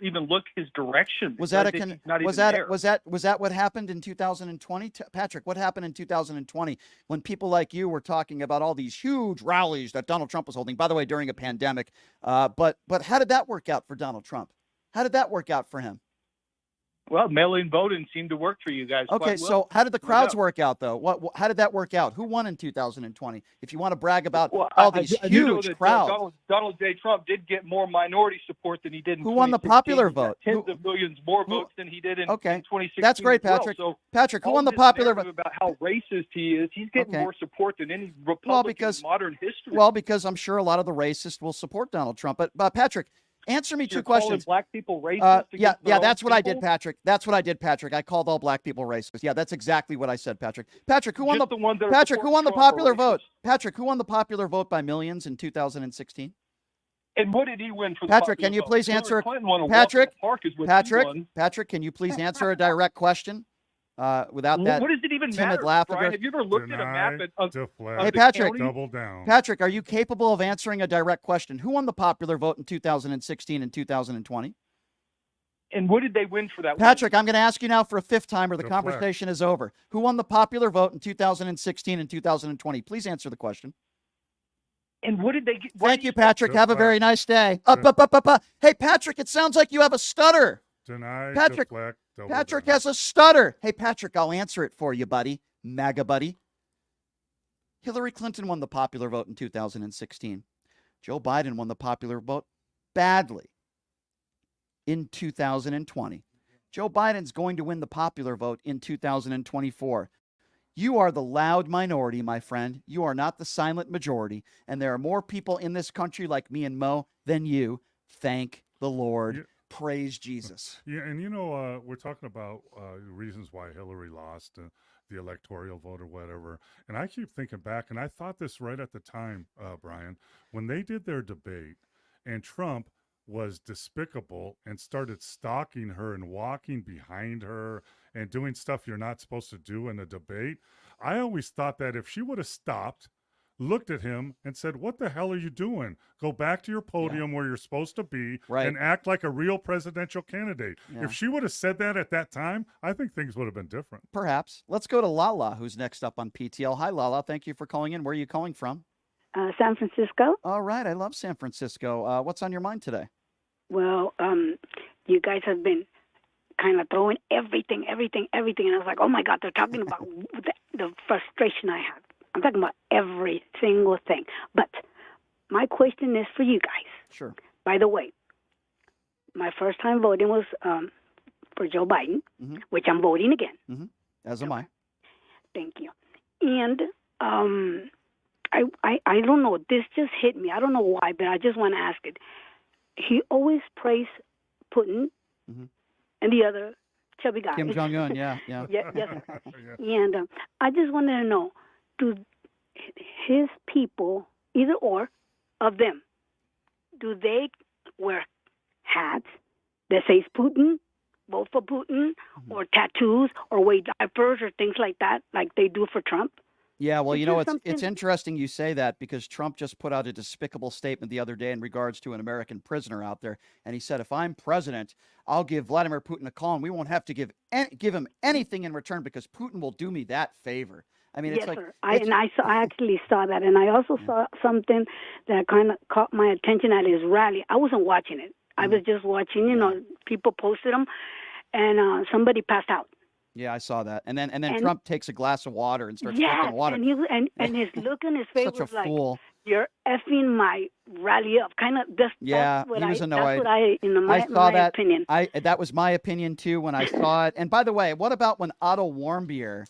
even look his direction. Was that what happened in 2020? Patrick, what happened in 2020 when people like you were talking about all these huge rallies that Donald Trump was holding, by the way, during a pandemic? But how did that work out for Donald Trump? How did that work out for him? Well, mail-in voting seemed to work for you guys. Okay, quite well. so how did the crowds work out, though? How did that work out? Who won in 2020? If you want to brag about all these I do know huge that, crowds. Donald J. Trump did get more minority support than he did in Who won the 2016. popular He got vote? Tens of millions more votes than he did in 2016. That's great, as well. Patrick. So Patrick, who all won the this popular narrative vote? about how racist he is, he's getting more support than any Republican in modern history. Well, because I'm sure a lot of the racists will support Donald Trump. But Patrick, answer me You're two questions. calling black people racist? Yeah, against their that's own what I did, people? Patrick. That's what I did, Patrick. I called all black people racist. Yeah, that's exactly what I said, Patrick. Patrick, who won Just the ones that are Patrick, who won the supporting Trump popular are vote? Patrick, who won the popular vote by millions in 2016? And what did he win for the Patrick, popular can you vote? please Hillary answer? Clinton won a walk in Patrick, the park is what he Patrick, won. Patrick, can you please answer a direct question without that What does it even timid matter, laughter? Brian? Have you ever looked at a map of Hey, the Patrick, county? double down. Patrick, are you capable of answering a direct question? Who won the popular vote in 2016 and 2020? And what did they win for that? Patrick, I'm going to ask you now for a fifth time or the Deflect. conversation is over. Who won the popular vote in 2016 and 2020? Please answer the question. And what did they get? Thank you, Patrick. Have a very nice day. Hey, Patrick, it sounds like you have a stutter. Deny, Patrick, deflect, double Patrick down. has a stutter. Hey, Patrick, I'll answer it for you, buddy. MAGA buddy. Hillary Clinton won the popular vote in 2016. Joe Biden won the popular vote badly in 2020. Joe Biden's going to win the popular vote in 2024. You are the loud minority, my friend. You are not the silent majority. And there are more people in this country like me and Mo than you. Thank the Lord. Praise Jesus. Yeah, and we're talking about reasons why Hillary lost the electoral vote or whatever. And I keep thinking back, and I thought this right at the time, Brian, when they did their debate and Trump was despicable and started stalking her and walking behind her and doing stuff you're not supposed to do in a debate. I always thought that if she would have stopped, looked at him and said, "What the hell are you doing? Go back to your podium where you're supposed to be and act like a real presidential candidate." Yeah. If she would have said that at that time, I think things would have been different. Perhaps. Let's go to Lala, who's next up on PTL. Hi, Lala. Thank you for calling in. Where are you calling from? San Francisco. All right. I love San Francisco. What's on your mind today? Well, you guys have been kind of throwing everything. And I was like, oh, my God, they're talking about the frustration I have. I'm talking about every single thing. But my question is for you guys. Sure. By the way, my first time voting was for Joe Biden, which I'm voting again. Mm-hmm. As am I. Thank you. And I don't know. This just hit me. I don't know why, but I just want to ask it. He always praised Putin and the other chubby guy. Kim Jong-un, yeah. Yes. And I just wanted to know, do his people, either or of them, do they wear hats that says Putin, vote for Putin, or tattoos, or wear diapers, or things like that, like they do for Trump? Yeah, well, Is there it's something- interesting you say that because Trump just put out a despicable statement the other day in regards to an American prisoner out there. And he said, if I'm president, I'll give Vladimir Putin a call and we won't have to give him anything in return because Putin will do me that favor. I mean, it's Yes, like sir. I actually saw that, and I also saw something that kind of caught my attention at his rally. I wasn't watching it. I was just watching, people posted them, and somebody passed out. Yeah, I saw that. And then Trump takes a glass of water and starts drinking water. And his look on his face Such a was like, fool. "You're effing my rally up." Kind of. Yeah, that's what he was annoyed. That's what I, I saw my that. opinion. That was my opinion too when I saw it. And by the way, what about when Otto Warmbier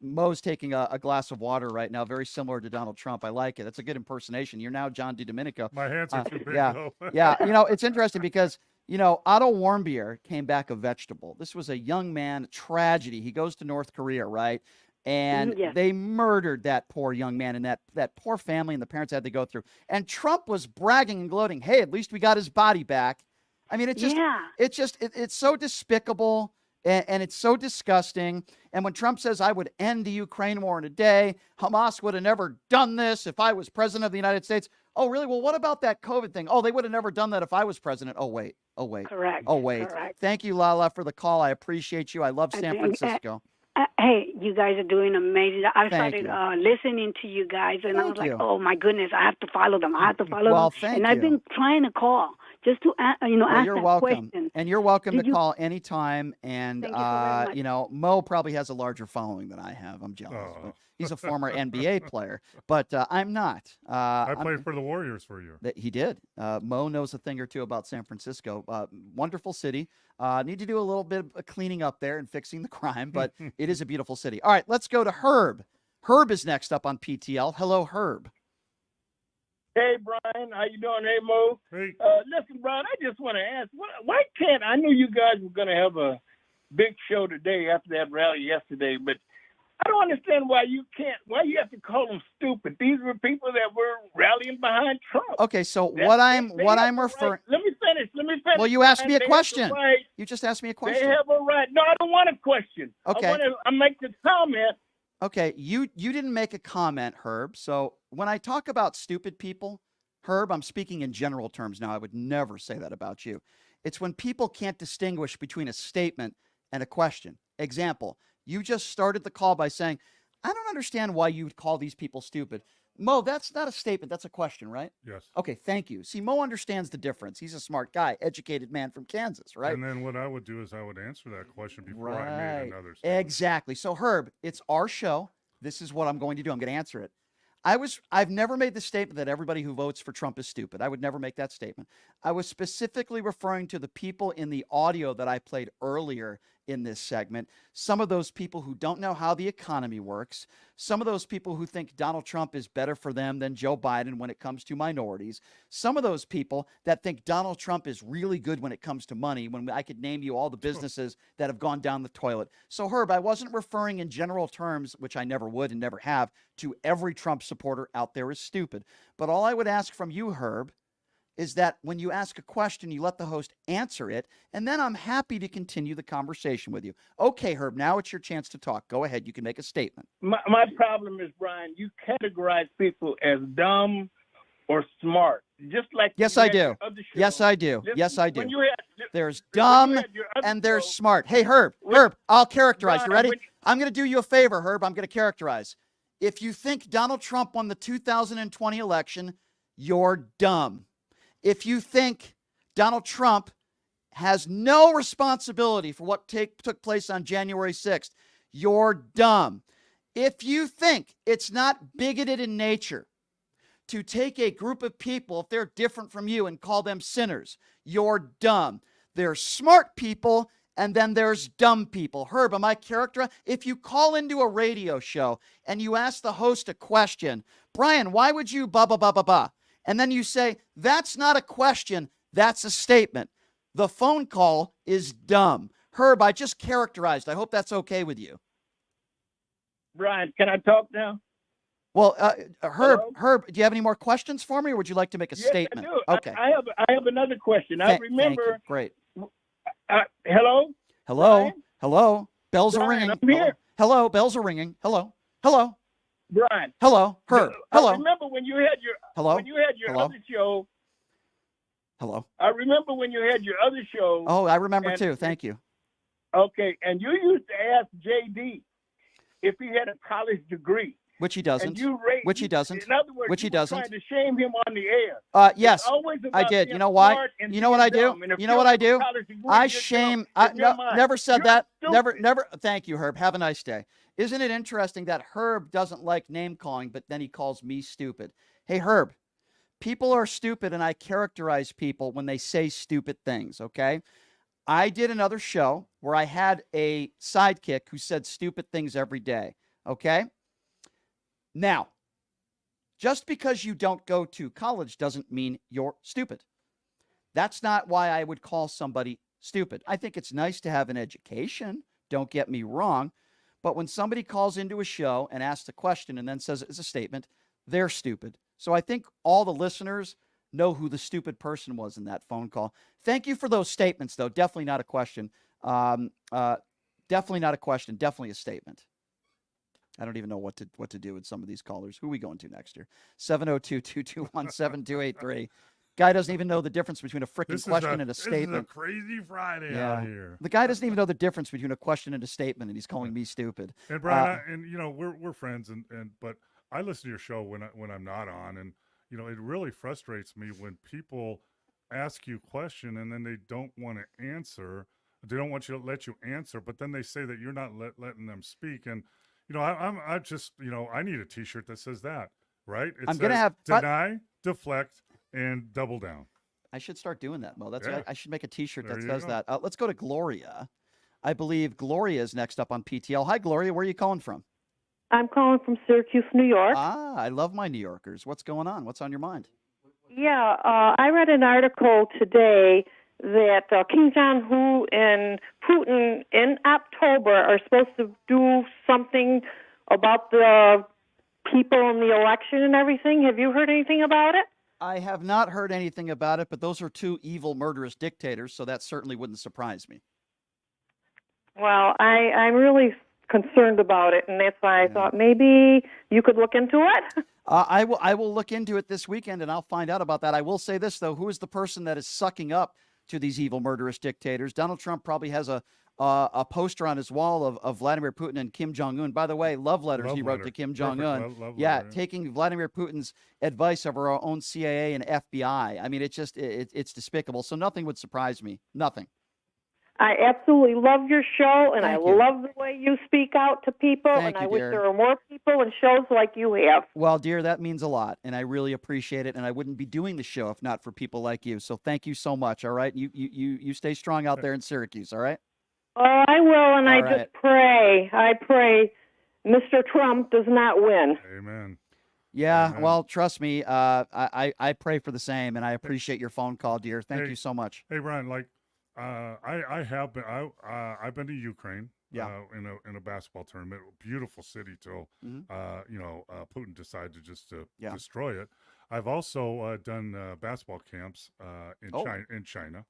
Mo's taking a glass of water right now, very similar to Donald Trump. I like it. That's a good impersonation. You're now John DiDomenico. My hands are too big, yeah, though. yeah. It's interesting because, Otto Warmbier came back a vegetable. This was a young man, tragedy. He goes to North Korea, right? And Yes. they murdered that poor young man and that poor family and the parents had to go through. And Trump was bragging and gloating, hey, at least we got his body back. I mean, it's so despicable and it's so disgusting. And when Trump says, I would end the Ukraine war in a day, Hamas would have never done this if I was president of the United States. Oh, really? Well, what about that COVID thing? Oh, they would have never done that if I was president. Oh, wait. Correct. Oh, wait. Correct. Thank you, Lala, for the call. I appreciate you. I love San Francisco. Hey, you guys are doing amazing. I Thank started listening to you guys, and I was Thank like, you. oh, my goodness, I have to follow them. I have to follow Well, them. thank And I've you. been trying to call just to, Well, ask you're that welcome. question. And you're welcome Did to you- call anytime. And, Thank you so very much. Mo probably has a larger following than I have. I'm jealous. But he's a former NBA player, but I'm not. I played for the Warriors for you. He did. Mo knows a thing or two about San Francisco. Wonderful city. Need to do a little bit of cleaning up there and fixing the crime, but it is a beautiful city. All right, let's go to Herb. Herb is next up on PTL. Hello, Herb. Hey, Brian. How you doing? Hey, Mo. Hey. Listen, Brian, I just want to ask, why can't, I knew you guys were going to have a big show today after that rally yesterday, but I don't understand why you have to call them stupid. These were people that were rallying behind Trump. Okay, so They what have I'm the referring. right. Let me finish. Well, you asked Brian. me a They have the question. right. You just asked me a They question. have a right. No, I don't want a question. Okay. I make the comment. Okay, you didn't make a comment, Herb. So when I talk about stupid people, Herb, I'm speaking in general terms now. I would never say that about you. It's when people can't distinguish between a statement and a question. Example, you just started the call by saying, I don't understand why you would call these people stupid. Mo, that's not a statement. That's a question, right? Yes. Okay, thank you. See, Mo understands the difference. He's a smart guy, educated man from Kansas, right? And then what I would do is I would answer that question before I made another statement. Exactly. So, Herb, it's our show. This is what I'm going to do. I'm going to answer it. I've never made the statement that everybody who votes for Trump is stupid. I would never make that statement. I was specifically referring to the people in the audio that I played earlier in this segment. Some of those people who don't know how the economy works. Some of those people who think Donald Trump is better for them than Joe Biden when it comes to minorities. Some of those people that think Donald Trump is really good when it comes to money, when I could name you all the businesses that have gone down the toilet. So, Herb, I wasn't referring in general terms, which I never would and never have, to every Trump supporter out there is stupid. But all I would ask from you, Herb, is that when you ask a question, you let the host answer it, and then I'm happy to continue the conversation with you. Okay, Herb, now it's your chance to talk. Go ahead. You can make a statement. My problem is, Brian, you categorize people as dumb or smart, just like Yes, you I had do. your other show. Yes, I do. Listen, Yes, I do. when you had- There's when you dumb had your other and there's show- smart. Hey, Herb, I'll characterize. You Brian, ready? I'm going to do you a favor, Herb. I'm going to characterize. If you think Donald Trump won the 2020 election, you're dumb. If you think Donald Trump has no responsibility for what took place on January 6th, you're dumb. If you think it's not bigoted in nature to take a group of people, if they're different from you, and call them sinners, you're dumb. There's smart people, and then there's dumb people. Herb, am I characterized? If you call into a radio show and you ask the host a question, Brian, why would you blah, blah, blah, blah, blah? And then you say, that's not a question, that's a statement. The phone call is dumb. Herb, I just characterized. I hope that's okay with you. Brian, can I talk now? Well, Herb, Hello? Herb, do you have any more questions for me, or would you like to make a Yes, statement? I do. Okay. I have another question. I Thank remember. you. Great. Hello. Hello. Brian? Hello. Bells are Brian, ringing. I'm here. Hello. Bells are ringing. Hello. Hello. Brian. Hello. Herb. I Hello. remember when you had your Hello? when you had your Hello? other show. Hello. I remember when you had your other show. Oh, I remember and- too. Thank you. Okay, and you used to ask JD if he had a college degree. Which he doesn't. And you raised, Which he doesn't. In other words, Which he you were doesn't. trying to shame him on the air. Yes, It's always I about did. being You know why? smart and You know what I being do? dumb. And if You know what I have a do? college degree, I you're shame. dumb. In your No, mind, never said you're that. stupid. Never. Thank you, Herb. Have a nice day. Isn't it interesting that Herb doesn't like name calling, but then he calls me stupid? Hey, Herb, people are stupid, and I characterize people when they say stupid things, okay? I did another show where I had a sidekick who said stupid things every day. Okay. Now, just because you don't go to college doesn't mean you're stupid. That's not why I would call somebody stupid. I think it's nice to have an education. Don't get me wrong. But when somebody calls into a show and asks a question and then says it's a statement, they're stupid. So I think all the listeners know who the stupid person was in that phone call. Thank you for those statements, though. Definitely not a question. Definitely not a question. Definitely a statement. I don't even know what to do with some of these callers. Who are we going to next year? 702-221-7283. Guy doesn't even know the difference between a freaking question and a statement. This is a crazy Friday out here. The guy doesn't even know the difference between a question and a statement, and he's calling me stupid. And Brian, we're friends, but I listen to your show when I'm not on, and it really frustrates me when people ask you a question and then they don't want to answer. They don't want you to let you answer, but then they say that you're not letting them speak. And I just I need a T-shirt that says that, right? I'm gonna have deny, deflect, and double down. I should start doing that, Mo. Yeah. I should make a T-shirt There that you says go. that. Let's go to Gloria. I believe Gloria is next up on PTL. Hi, Gloria. Where are you calling from? I'm calling from Syracuse, New York. I love my New Yorkers. What's going on? What's on your mind? Yeah, I read an article today that Kim Jong-un and Putin in October are supposed to do something about the people in the election and everything. Have you heard anything about it? I have not heard anything about it, but those are two evil, murderous dictators, so that certainly wouldn't surprise me. Well, I'm really concerned about it, and that's why I thought maybe you could look into it. I will look into it this weekend, and I'll find out about that. I will say this, though. Who is the person that is sucking up to these evil, murderous dictators? Donald Trump probably has a poster on his wall of Vladimir Putin and Kim Jong-un. By the way, love letters he wrote to Kim Jong-un. Letter. Taking Vladimir Putin's advice over our own CIA and FBI. I mean, it's despicable. So nothing would surprise me. Nothing. I absolutely love your show, and Thank I you. love the way you speak out to people, Thank and I you, wish dear. there were more people and shows like you have. Well, dear, that means a lot, and I really appreciate it, and I wouldn't be doing the show if not for people like you. So thank you so much, all right? You stay strong out there in Syracuse, all right? Oh, I will, and All I right. just pray. I pray Mr. Trump does not win. Amen. Yeah, Amen. well, trust me, I pray for the same, and I appreciate your phone call, dear. Thank you so much. Hey, Brian, I've been to Ukraine. Yeah. In a basketball tournament, beautiful city till Putin decided to just destroy it. I've also done basketball camps in China.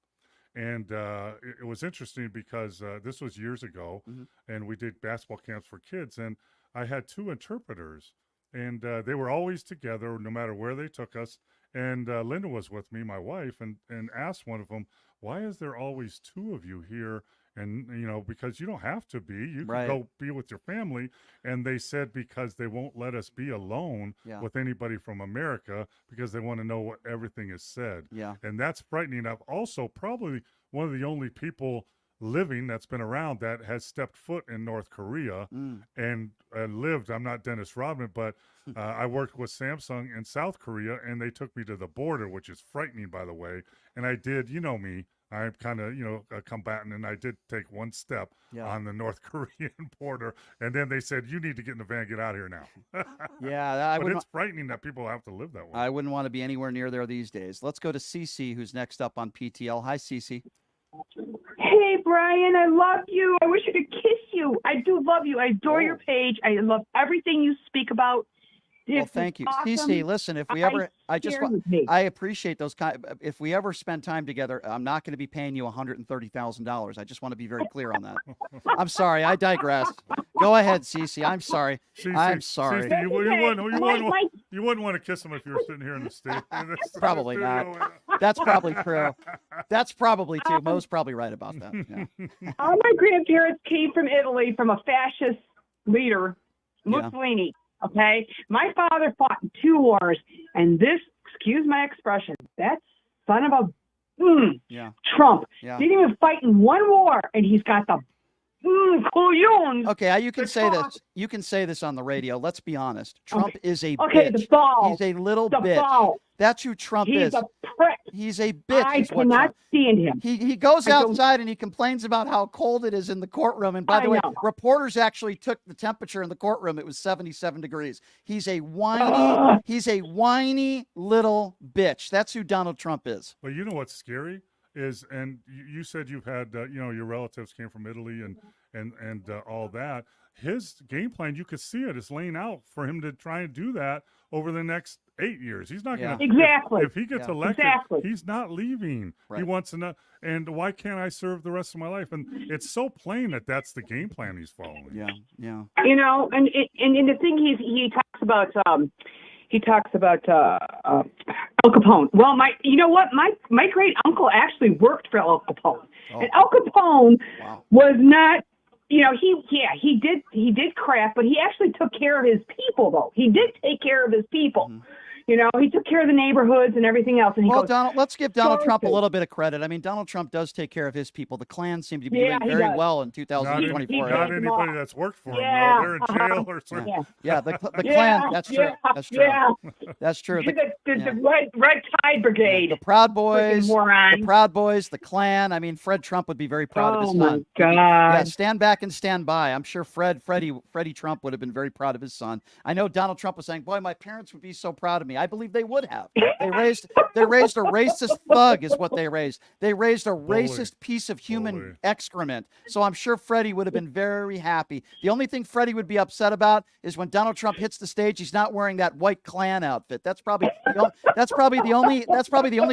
And it was interesting because this was years ago, and we did basketball camps for kids, and I had two interpreters, and they were always together no matter where they took us. And Linda was with me, my wife, and asked one of them, why is there always two of you here? And, because you don't have to be. You can Right. go be with your family. And they said because they won't let us be alone Yeah. with anybody from America because they want to know what everything is said. Yeah. And that's frightening enough. Also, probably one of the only people living that's been around that has stepped foot in North Korea and lived. I'm not Dennis Rodman, but I worked with Samsung in South Korea, and they took me to the border, which is frightening, by the way. And I did, me, I'm kind of, a combatant, and I did take one step on the North Korean border. And then they said, you need to get in the van, get out of here now. Yeah, but it's frightening that people have to live that way. I wouldn't want to be anywhere near there these days. Let's go to Cece, who's next up on PTL. Hi, Cece. Hey, Brian, I love you. I wish I could kiss you. I do love you. I adore your page. I love everything you speak about. Well, It's thank you. awesome. Cece, listen, if we ever, I appreciate those kind. If we ever spend time together, I'm not going to be paying you $130,000. I just want to be very clear on that. I'm sorry. I digress. Go ahead, Cece. I'm sorry. I'm sorry. You wouldn't want to kiss him if you were sitting here in the state. Probably not. That's probably true. That's probably true. Mo's probably right about that. Yeah. All my grandparents came from Italy from a fascist leader, Yeah. Mussolini. Okay, my father fought in 2 wars, and this, excuse my expression, that son of a Yeah. Trump Yeah. didn't even fight in 1 war, and he's got the Couillons. Okay, you can The say talk. this. You can say this on the radio. Let's be honest. Trump is a Okay, bitch. the ball. He's a little The bitch. ball. That's who Trump He's is. a prick. He's a bitch. I is what cannot Trump. stand him. He goes I don't- outside and he complains about how cold it is in the courtroom. And by the way, know. reporters actually took the temperature in the courtroom. It was 77 degrees. He's a whiny little bitch. That's who Donald Trump is. But you know what's scary is, and you said you've had, your relatives came from Italy and all that. His game plan, you could see it, is laying out for him to try and do that over the next 8 years. He's not going to. Exactly. If he gets elected, he's not leaving. Right. He wants to know. And why can't I serve the rest of my life? And it's so plain that that's the game plan he's following. Yeah. You know, and the thing he talks about. Al Capone. Well, you know what? My great uncle actually worked for Al Capone, and Al Capone was not. You know, he did crap, but he actually took care of his people, though. He did take care of his people. Mm-hmm. You know, he took care of the neighborhoods and everything else. And he goes, let's give Donald Trump a little bit of credit. I mean, Donald Trump does take care of his people. The Klan seem to be doing very well in 2024. Not anybody that's worked for him, though. They're in jail or something. Yeah, the Klan. That's true. That's true. Yeah. That's true. The Red Tide Brigade. The Proud Boys. Morons. The Proud Boys. The Klan. I mean, Fred Trump would be very proud of his son. Oh, my God. Yeah, stand back and stand by. I'm sure Freddie Trump would have been very proud of his son. I know Donald Trump was saying, boy, my parents would be so proud of me. I believe they would have. They raised a racist thug is what they raised. They raised a racist piece of human excrement. So I'm sure Freddie would have been very happy. The only thing Freddie would be upset about is when Donald Trump hits the stage, he's not wearing that white Klan outfit. That's probably the only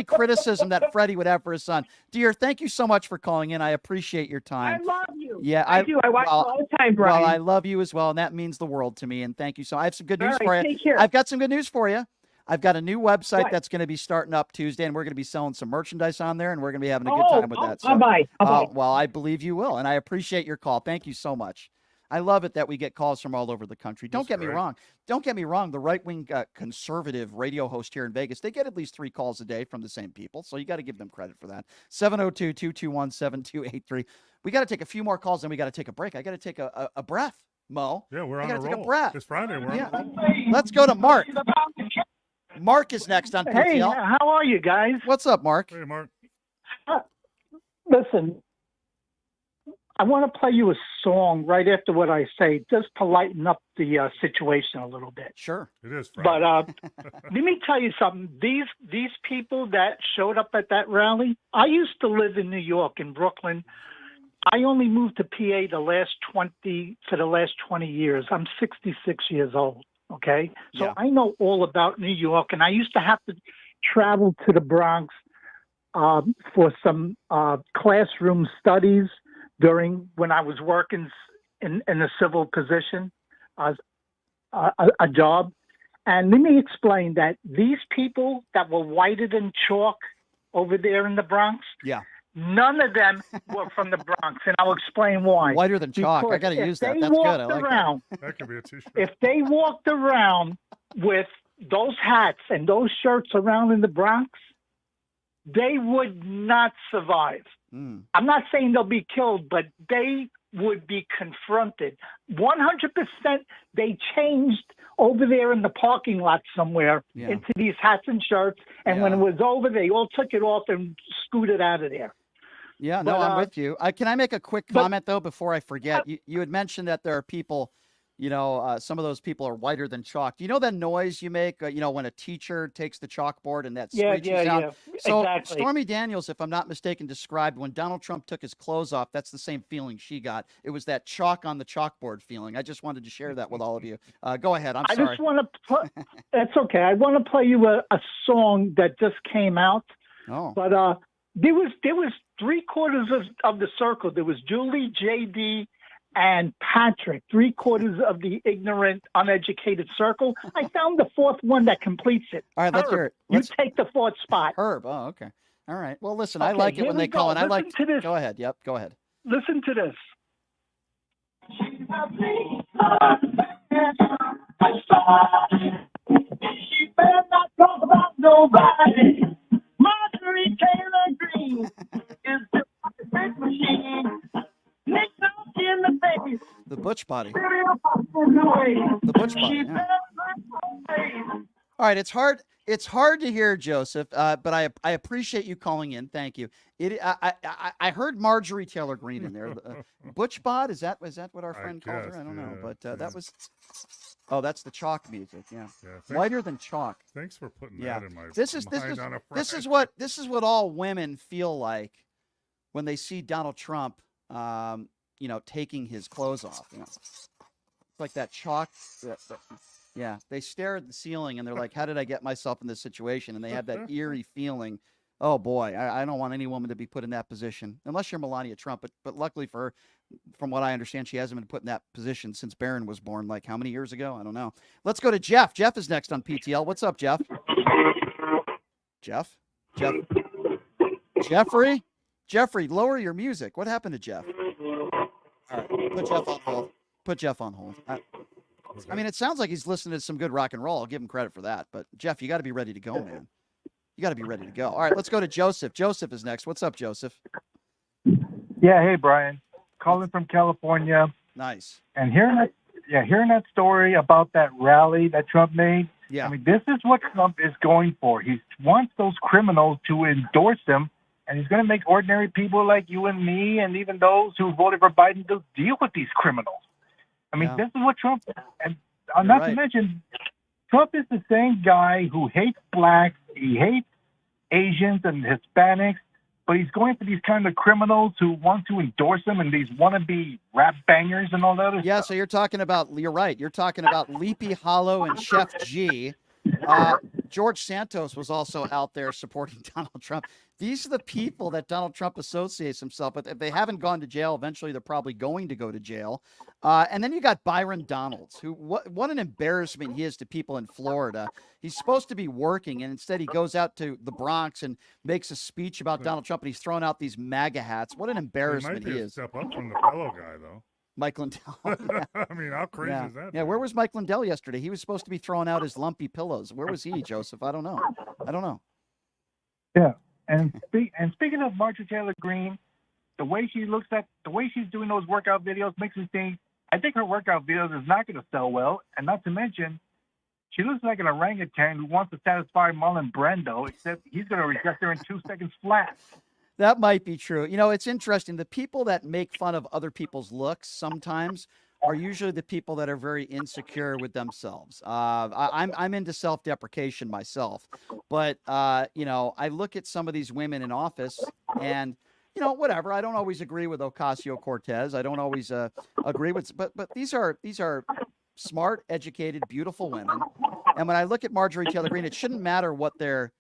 criticism that Freddie would have for his son. Dear, thank you so much for calling in. I appreciate your time. I love you. Yeah, I do. I watch you all the time, Brian. Well, I love you as well, and that means the world to me. And thank you so. I have some good news for you. Take care. I've got some good news for you. I've got a new website that's going to be starting up Tuesday, and we're going to be selling some merchandise on there, and we're going to be having a good time with that. So, I'll buy. Well, I believe you will, and I appreciate your call. Thank you so much. I love it that we get calls from all over the country. Don't get me wrong. Don't get me wrong. The right-wing conservative radio host here in Vegas, they get at least 3 calls a day from the same people, so you got to give them credit for that. 702-221-7283. We got to take a few more calls, and we got to take a break. I got to take a breath, Mo. Yeah, we're on I a got to roll. take a breath. It's Friday. We're on a roll. Let's go to Mark. Mark is next on PTL. Hey, how are you guys? What's up, Mark? Hey, Mark. Listen, I want to play you a song right after what I say, just to lighten up the situation a little bit. Sure. It is Friday. But let me tell you something. These people that showed up at that rally, I used to live in New York, in Brooklyn. I only moved to PA for the last 20 years. I'm 66 years old. Okay. So I know all about New York, and I used to have to travel to the Bronx for some classroom studies when I was working in a civil position, a job. And let me explain that these people that were whiter than chalk over there in the Bronx, none of them were from the Bronx, and I'll explain why. Whiter than chalk. I got to use that. That's good. I like that. That could be a T-shirt. If they walked around with those hats and those shirts around in the Bronx, they would not survive. I'm not saying they'll be killed, but they would be confronted. 100% they changed over there in the parking lot somewhere into these hats and shirts, and when it was over, they all took it off and scooted out of there. Yeah, no, I'm with you. Can I make a quick comment, though, before I forget? You had mentioned that there are people, some of those people are whiter than chalk. Do you know that noise you make, when a teacher takes the chalkboard and that screeches out? Yeah, so exactly. Stormy Daniels, if I'm not mistaken, described when Donald Trump took his clothes off, that's the same feeling she got. It was that chalk on the chalkboard feeling. I just wanted to share that with all of you. Go ahead. I'm sorry. I just want to that's okay. I want to play you a song that just came out. Oh. But there was 3/4 of the circle. There was Julie, JD, and Patrick, 3/4 of the ignorant, uneducated circle. I found the 4th one that completes it. All right, let's hear it. You take the 4th spot. Herb. Oh, okay. All right. Well, listen, Okay, I like it when they call in. I like to this. Go ahead. Yep. Go ahead. Listen to this. She better not talk about nobody. Marjorie Taylor Greene is the perfect machine. Mixed up in the The butch body. The butch body. Yeah. All right, it's hard. It's hard to hear, Joseph, but I appreciate you calling in. Thank you. I heard Marjorie Taylor Greene in there. Butch bod, is that what our friend called her? I don't know, but that was. Oh, that's the chalk music. Yeah, lighter than chalk. Thanks for putting Yeah, that in my this is what all women feel like when they see Donald Trump, taking his clothes off. It's like that chalk. Yeah, they stare at the ceiling and they're like, how did I get myself in this situation? And they have that eerie feeling. Oh, boy, I don't want any woman to be put in that position, unless you're Melania Trump. But luckily for her, from what I understand, she hasn't been put in that position since Barron was born, like how many years ago? I don't know. Let's go to Jeff. Jeff is next on PTL. What's up, Jeff? Jeff? Jeffrey, lower your music. What happened to Jeff? All right, put Jeff on hold. Put Jeff on hold. I mean, it sounds like he's listening to some good rock and roll. I'll give him credit for that. But, Jeff, you got to be ready to go, man. You got to be ready to go. All right, let's go to Joseph. Joseph is next. What's up, Joseph? Yeah, hey, Brian. Calling from California. Nice. And hearing that story about that rally that Trump made, yeah. I mean, this is what Trump is going for. He wants those criminals to endorse him, and he's going to make ordinary people like you and me and even those who voted for Biden to deal with these criminals. I mean, this is what Trump is. And not to mention, Trump is the same guy who hates blacks, he hates Asians and Hispanics, but he's going for these kind of criminals who want to endorse him and these wannabe rap bangers and all that other stuff. So you're right. You're talking about Sleepy Hollow and Chef G. George Santos was also out there supporting Donald Trump. These are the people that Donald Trump associates himself with. If they haven't gone to jail, eventually they're probably going to go to jail. And then you got Byron Donalds, who what an embarrassment he is to people in Florida. He's supposed to be working, and instead he goes out to the Bronx and makes a speech about Donald Trump, and he's throwing out these MAGA hats. What an embarrassment he is. Step up from the fellow guy, though. Mike Lindell. Yeah. I mean, how crazy is that? Yeah, where was Mike Lindell yesterday? He was supposed to be throwing out his lumpy pillows. Where was he, Joseph? I don't know. Yeah, and speaking of Marjorie Taylor Greene, the way she's doing those workout videos makes me think. I think her workout videos is not going to sell well, and not to mention, she looks like an orangutan who wants to satisfy Marlon Brando, except he's going to reject her in 2 seconds flat. That might be true. It's interesting. The people that make fun of other people's looks sometimes are usually the people that are very insecure with themselves. I'm into self-deprecation myself, but I look at some of these women in office, and whatever. I don't always agree with Ocasio-Cortez. I don't always agree with, but these are smart, educated, beautiful women. And when I look at Marjorie Taylor Greene, it shouldn't matter what their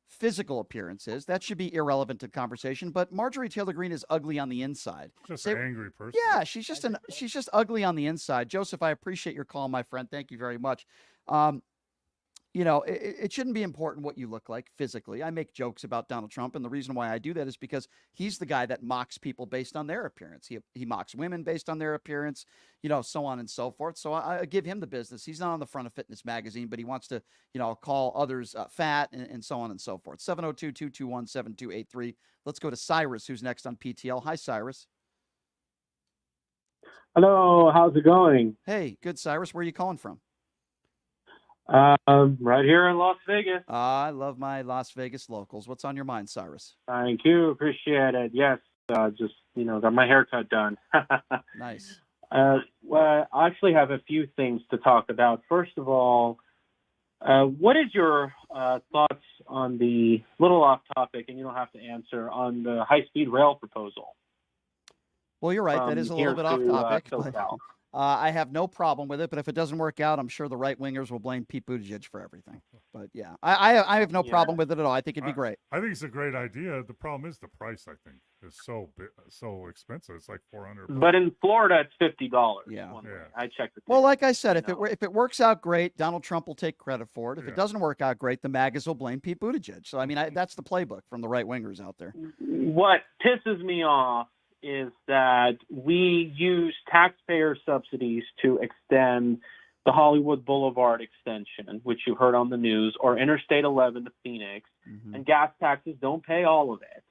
physical appearance is. That should be irrelevant to conversation. But Marjorie Taylor Greene is ugly on the inside. Just an angry person. Yeah, she's just ugly on the inside. Joseph, I appreciate your call, my friend. Thank you very much. It shouldn't be important what you look like physically. I make jokes about Donald Trump, and the reason why I do that is because he's the guy that mocks people based on their appearance. He mocks women based on their appearance, so on and so forth. So I give him the business. He's not on the front of Fitness Magazine, but he wants to, call others fat and so on and so forth. 702-221-7283. Let's go to Cyrus, who's next on PTL. Hi, Cyrus. Hello, how's it going? Hey, good, Cyrus. Where are you calling from? Right here in Las Vegas. I love my Las Vegas locals. What's on your mind, Cyrus? Thank you. Appreciate it. Yes. Just, got my haircut done. Nice. Well, I actually have a few things to talk about. First of all, what is your thoughts on the little off topic, and you don't have to answer, on the high-speed rail proposal? Well, you're right. That is a little bit off topic. I have no problem with it, but if it doesn't work out, I'm sure the right-wingers will blame Pete Buttigieg for everything. But, yeah, I have no problem with it at all. I think it'd be great. I think it's a great idea. The problem is the price, I think, is so expensive. It's like $400. But in Florida, it's $50. Yeah. I checked it. Well, like I said, if it works out great, Donald Trump will take credit for it. If it doesn't work out great, the MAGAs will blame Pete Buttigieg. So, I mean, that's the playbook from the right-wingers out there. What pisses me off is that we use taxpayer subsidies to extend the Hollywood Boulevard extension, which you heard on the news, or Interstate 11 to Phoenix, and gas taxes don't pay all of it.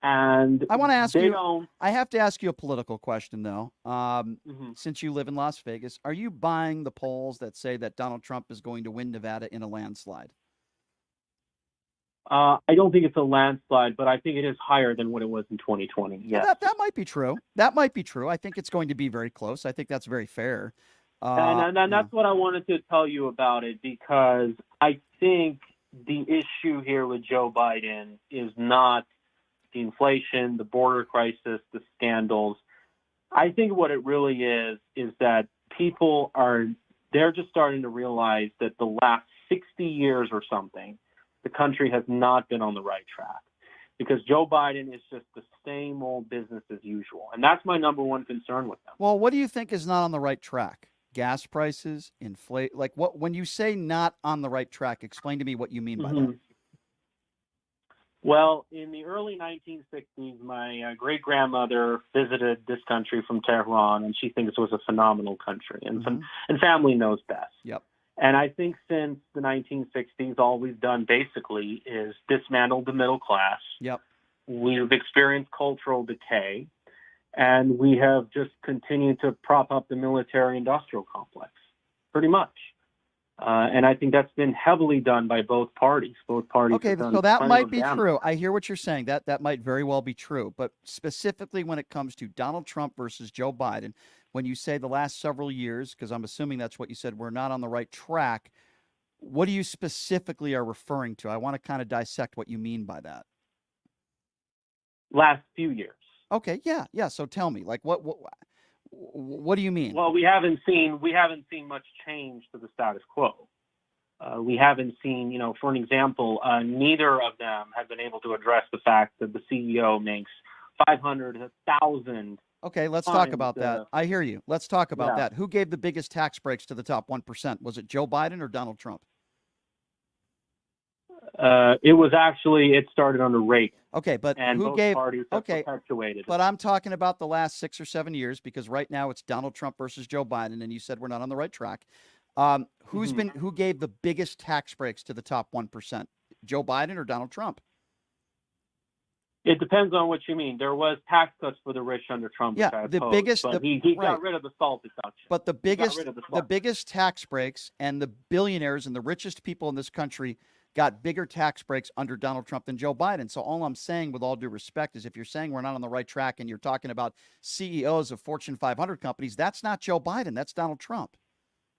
And I want to ask they you. don't. I have to ask you a political question, though. Mhm. Since you live in Las Vegas, are you buying the polls that say that Donald Trump is going to win Nevada in a landslide? I don't think it's a landslide, but I think it is higher than what it was in 2020. Yeah, Yes. that might be true. That might be true. I think it's going to be very close. I think that's very fair. And that's what I wanted to tell you about it, because I think the issue here with Joe Biden is not the inflation, the border crisis, the scandals. I think what it really is that they're just starting to realize that the last 60 years or something, the country has not been on the right track, because Joe Biden is just the same old business as usual. And that's my number one concern with them. Well, what do you think is not on the right track? Gas prices, inflate, like what? When you say not on the right track, explain to me what you mean by that. Well, in the early 1960s, my great-grandmother visited this country from Tehran, and she thinks it was a phenomenal country, and family knows best. Yep. And I think since the 1960s, all we've done basically is dismantle the middle class. Yep. We've experienced cultural decay, and we have just continued to prop up the military-industrial complex, pretty much. And I think that's been heavily done by both parties. Both parties. Okay, have done so that plenty might of be damage. true. I hear what you're saying. That might very well be true. But specifically when it comes to Donald Trump versus Joe Biden, when you say the last several years, because I'm assuming that's what you said, we're not on the right track, what do you specifically are referring to? I want to kind of dissect what you mean by that. Last few years. Okay, yeah. So tell me, like, what do you mean? Well, we haven't seen much change to the status quo. We haven't seen, for an example, neither of them have been able to address the fact that the CEO makes 500, 1,000. Okay, let's talk about that. I hear you. Let's talk about Yeah. that. Who gave the biggest tax breaks to the top 1%? Was it Joe Biden or Donald Trump? It started under Reagan. Okay, but and who both gave? parties have Okay, perpetuated it. but I'm talking about the last 6 or 7 years, because right now it's Donald Trump versus Joe Biden, and you said we're not on the right track. Who gave the biggest tax breaks to the top 1%? Joe Biden or Donald Trump? It depends on what you mean. There was tax cuts for the rich under Trump. Yeah, which I the opposed, biggest- but the- he right. got rid of the SALT deduction. But the He got biggest rid of the the SALT. biggest tax breaks and the billionaires and the richest people in this country got bigger tax breaks under Donald Trump than Joe Biden. So all I'm saying, with all due respect, is if you're saying we're not on the right track and you're talking about CEOs of Fortune 500 companies, that's not Joe Biden. That's Donald Trump.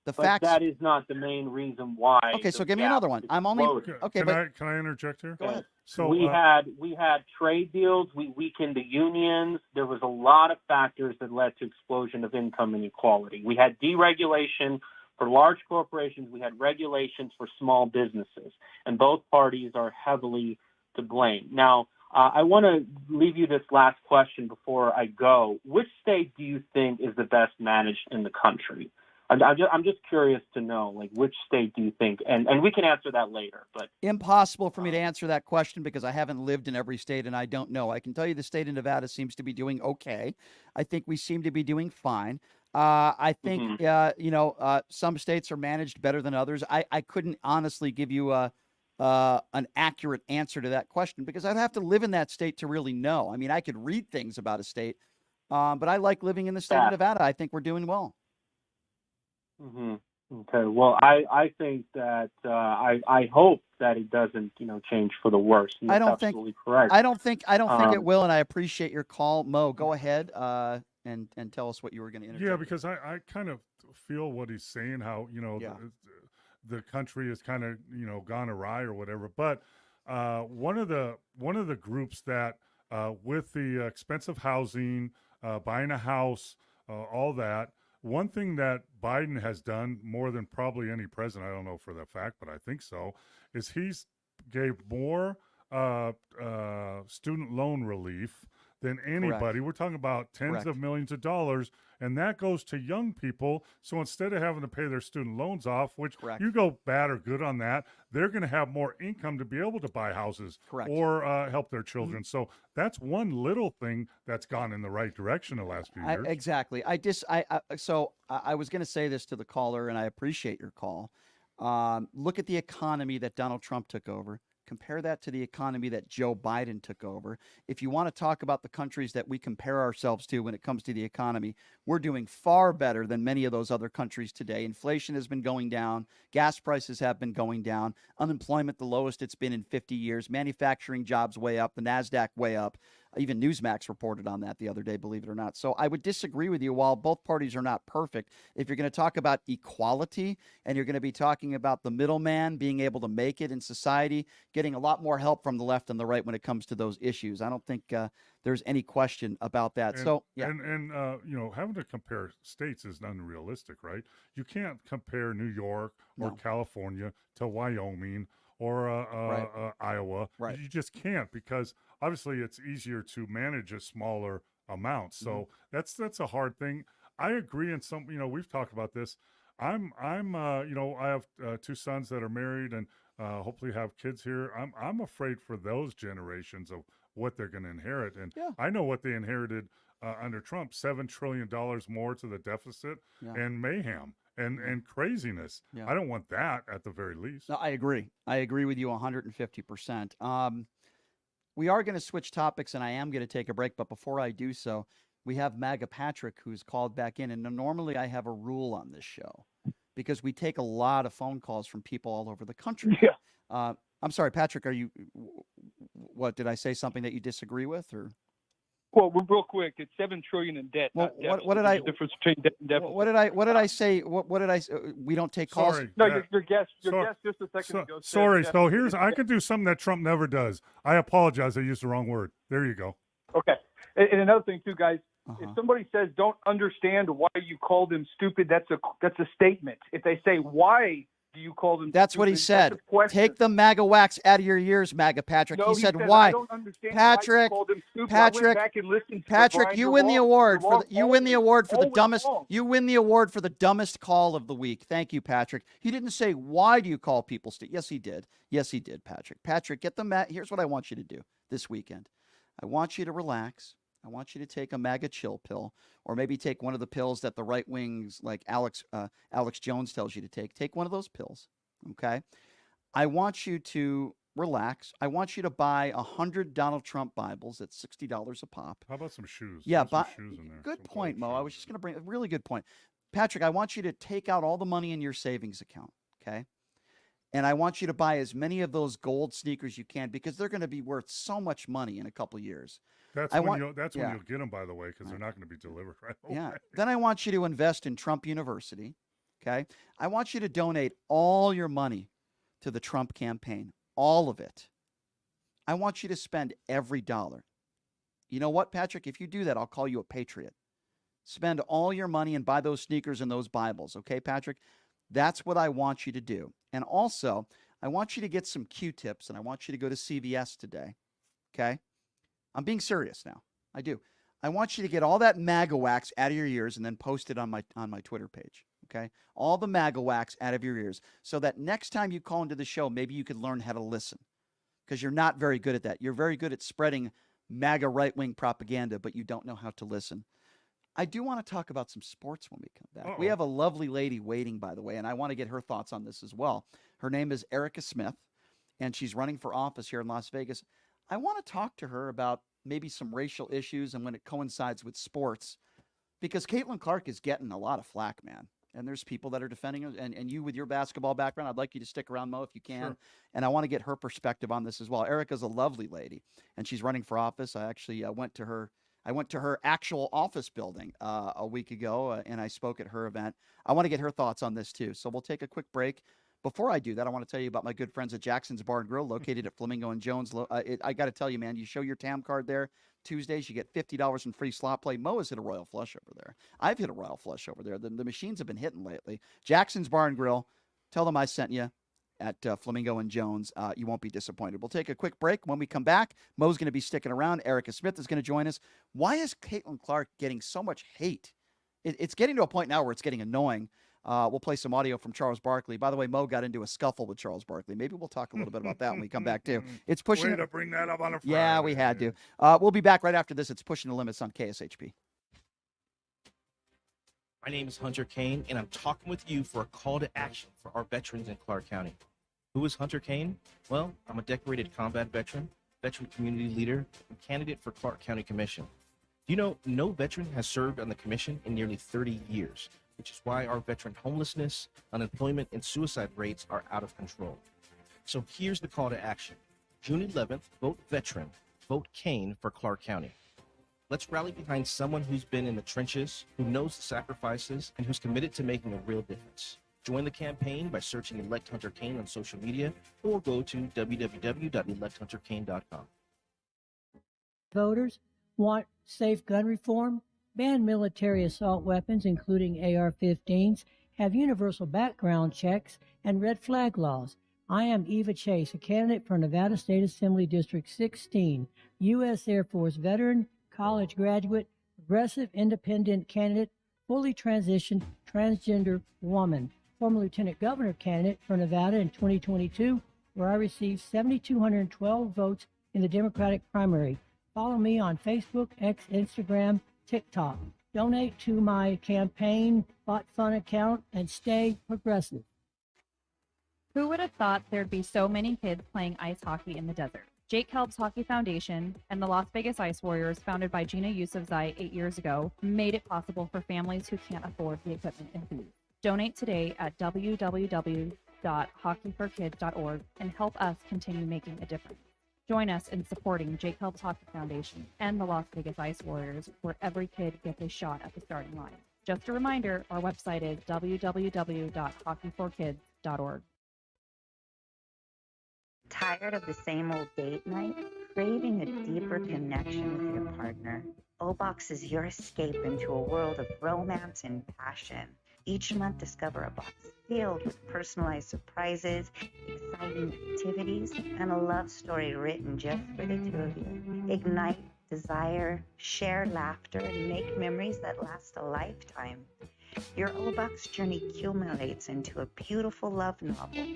But facts. that is not the main reason why. Okay, so the give me gap another one. I'm only exploded. okay, Can I interject here? Go ahead. So we had trade deals. We weakened the unions. There was a lot of factors that led to explosion of income inequality. We had deregulation for large corporations. We had regulations for small businesses, and both parties are heavily to blame. Now, I want to leave you this last question before I go. Which state do you think is the best managed in the country? I'm just curious to know, like, which state do you think? And we can answer that later. But impossible for me to answer that question because I haven't lived in every state and I don't know. I can tell you the state of Nevada seems to be doing okay. I think we seem to be doing fine. I think some states are managed better than others. I couldn't honestly give you an accurate answer to that question because I'd have to live in that state to really know. I mean, I could read things about a state, but I like living in the state of Nevada. I think we're doing well. Mm-hmm. Okay. Well, I think that I hope that it doesn't change for the worse. And I that's don't think absolutely correct. I don't think it will, and I appreciate your call, Mo. Go ahead and tell us what you were going to interject. Yeah, because I kind of feel what he's saying. How the country has kind of gone awry or whatever. But one of the groups that with the expensive housing, buying a house, all that. One thing that Biden has done more than probably any president, I don't know for the fact, but I think so, is he's gave more student loan relief than anybody. Correct. We're talking about tens Correct. of millions of dollars, and that goes to young people. So instead of having to pay their student loans off, which Correct. you go bad or good on that, they're going to have more income to be able to buy houses Correct. or help their children. So that's one little thing that's gone in the right direction the last few years. Exactly. So I was going to say this to the caller, and I appreciate your call. Look at the economy that Donald Trump took over. Compare that to the economy that Joe Biden took over. If you want to talk about the countries that we compare ourselves to when it comes to the economy, we're doing far better than many of those other countries today. Inflation has been going down. Gas prices have been going down. Unemployment, the lowest it's been in 50 years. Manufacturing jobs way up. The NASDAQ way up. Even Newsmax reported on that the other day, believe it or not. So I would disagree with you. While both parties are not perfect, if you're going to talk about equality and you're going to be talking about the middleman being able to make it in society, getting a lot more help from the left and the right when it comes to those issues. I don't think there's any question about that. And having to compare states is unrealistic, right? You can't compare New York or California to Wyoming or Iowa. Right. You just can't, because obviously it's easier to manage a smaller amount. So that's a hard thing. I agree. In some, we've talked about this. I have 2 sons that are married and hopefully have kids here. I'm afraid for those generations of what they're going to inherit. And I know what they inherited under Trump: $7 trillion more to the deficit and mayhem and craziness. Yeah. I don't want that at the very least. No, I agree. I agree with you 150%. We are going to switch topics, and I am going to take a break. But before I do so, we have MAGA Patrick, who's called back in. And normally I have a rule on this show because we take a lot of phone calls from people all over the country. Yeah. I'm sorry, Patrick, what, did I say something that you disagree with? Or? Well, real quick, it's $7 trillion in debt. Well, not what did deficit. I? There's a difference between debt and deficit. What did I say? What did I? We don't take calls. Sorry. No, your guest just a second ago. said Sorry. So deficit. I could do something that Trump never does. I apologize. I used the wrong word. There you go. Okay. And another thing too, guys, if somebody says don't understand why you called him stupid, that's a statement. If they say why do you call them That's stupid, what he said. that's a question. Take the MAGA wax out of your ears, MAGA Patrick. No, he said I why? don't understand Patrick, why you called him stupid. I went Patrick, back and listened to Patrick, Brian you win the Durrell. award You're for wrong. you win the award for the Always dumbest. wrong. You win the award for the dumbest call of the week. Thank you, Patrick. He didn't say why do you call people stupid. Yes, he did. Yes, he did, Patrick. Patrick, get the mat. Here's what I want you to do this weekend. I want you to relax. I want you to take a MAGA chill pill, or maybe take one of the pills that the right wings like Alex Jones tells you to take. Take one of those pills, okay? I want you to relax. I want you to buy 100 Donald Trump Bibles at $60 a pop. How about some shoes? Yeah, There's some shoes in there. Good Some point, gold Mo. I shoes was just in going to bring a really good point. Patrick, I want you to take out all the money in your savings account, okay? And I want you to buy as many of those gold sneakers you can, because they're going to be worth so much money in a couple years. That's when you'll get them, by the way, because they're not going to be delivered right away. Yeah. Then I want you to invest in Trump University, okay? I want you to donate all your money to the Trump campaign, all of it. I want you to spend every dollar. You know what, Patrick? If you do that, I'll call you a patriot. Spend all your money and buy those sneakers and those Bibles, okay, Patrick? That's what I want you to do. And also, I want you to get some Q-tips, and I want you to go to CVS today, okay? I'm being serious now. I do. I want you to get all that MAGA wax out of your ears and then post it on my Twitter page, okay? All the MAGA wax out of your ears, so that next time you call into the show, maybe you could learn how to listen, because you're not very good at that. You're very good at spreading MAGA right-wing propaganda, but you don't know how to listen. I do want to talk about some sports when we come back. We have a lovely lady waiting, by the way, and I want to get her thoughts on this as well. Her name is Erica Smith, and she's running for office here in Las Vegas. I want to talk to her about maybe some racial issues and when it coincides with sports, because Caitlyn Clark is getting a lot of flack, man. And there's people that are defending her. And you, with your basketball background, I'd like you to stick around, Mo, if you can. Sure. And I want to get her perspective on this as well. Erica's a lovely lady, and she's running for office. I actually went to her actual office building a week ago, and I spoke at her event. I want to get her thoughts on this too. So we'll take a quick break. Before I do that, I want to tell you about my good friends at Jackson's Bar and Grill, located at Flamingo and Jones. I got to tell you, man, you show your TAM card there Tuesdays, you get $50 in free slot play. Mo has hit a royal flush over there. I've hit a royal flush over there. The machines have been hitting lately. Jackson's Bar and Grill. Tell them I sent you at Flamingo and Jones. You won't be disappointed. We'll take a quick break. When we come back, Mo's going to be sticking around. Erica Smith is going to join us. Why is Caitlyn Clark getting so much hate? It's getting to a point now where it's getting annoying. We'll play some audio from Charles Barkley. By the way, Mo got into a scuffle with Charles Barkley. Maybe we'll talk a little bit about that when we come back, too. It's pushing. Way to bring that up on a Friday. Yeah, we had to. We'll be back right after this. It's Pushing the Limits on KSHP. My name is Hunter Kane, and I'm talking with you for a call to action for our veterans in Clark County. Who is Hunter Kane? Well, I'm a decorated combat veteran, veteran community leader, and candidate for Clark County Commission. Do you know no veteran has served on the commission in nearly 30 years, which is why our veteran homelessness, unemployment, and suicide rates are out of control. So here's the call to action. June 11th, vote veteran, vote Kane for Clark County. Let's rally behind someone who's been in the trenches, who knows the sacrifices, and who's committed to making a real difference. Join the campaign by searching Elect Hunter Kane on social media or go to www.electhunterkane.com. Voters want safe gun reform, ban military assault weapons, including AR-15s, have universal background checks, and red flag laws. I am Eva Chase, a candidate for Nevada State Assembly District 16, U.S. Air Force veteran, college graduate, progressive independent candidate, fully transitioned transgender woman, former lieutenant governor candidate for Nevada in 2022, where I received 7,212 votes in the Democratic primary. Follow me on Facebook, X, Instagram, TikTok. Donate to my campaign Bot Fun account and stay progressive. Who would have thought there'd be so many kids playing ice hockey in the desert? Jake Helps Hockey Foundation and the Las Vegas Ice Warriors, founded by Gina Yusufzai 8 years ago, made it possible for families who can't afford the equipment and food. Donate today at www.hockeyforkids.org and help us continue making a difference. Join us in supporting Jake Helps Hockey Foundation and the Las Vegas Ice Warriors, where every kid gets a shot at the starting line. Just a reminder, our website is www.hockeyforkids.org. Tired of the same old date night? Craving a deeper connection with your partner? O-Box is your escape into a world of romance and passion. Each month, discover a box filled with personalized surprises, exciting activities, and a love story written just for the two of you. Ignite desire, share laughter, and make memories that last a lifetime. Your O-Box journey accumulates into a beautiful love novel.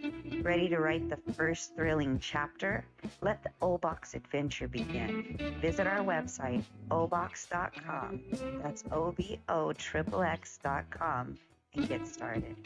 Ready to write the first thrilling chapter? Let the O-Box adventure begin. Visit our website, obox.com. That's OBOXXX.com and get started.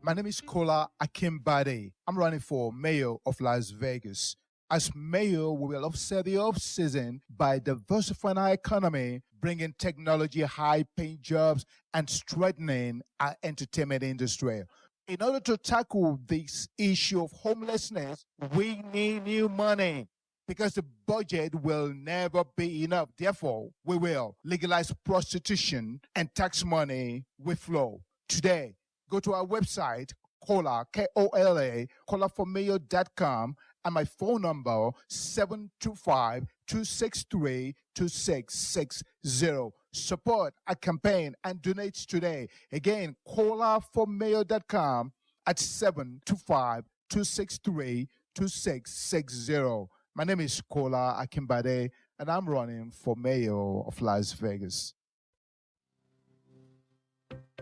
My name is Kola Akimbade. I'm running for mayor of Las Vegas. As mayor, we will offset the off-season by diversifying our economy, bringing technology, high-paying jobs, and strengthening our entertainment industry. In order to tackle this issue of homelessness, we need new money because the budget will never be enough. Therefore, we will legalize prostitution and tax money will flow. Today, go to our website, Kola, K-O-L-A, kolaformayor.com, and my phone number, 725-263-2660. Support our campaign and donate today. Again, kolaformayor.com at 725-263-2660. My name is Kola Akimbade, and I'm running for mayor of Las Vegas.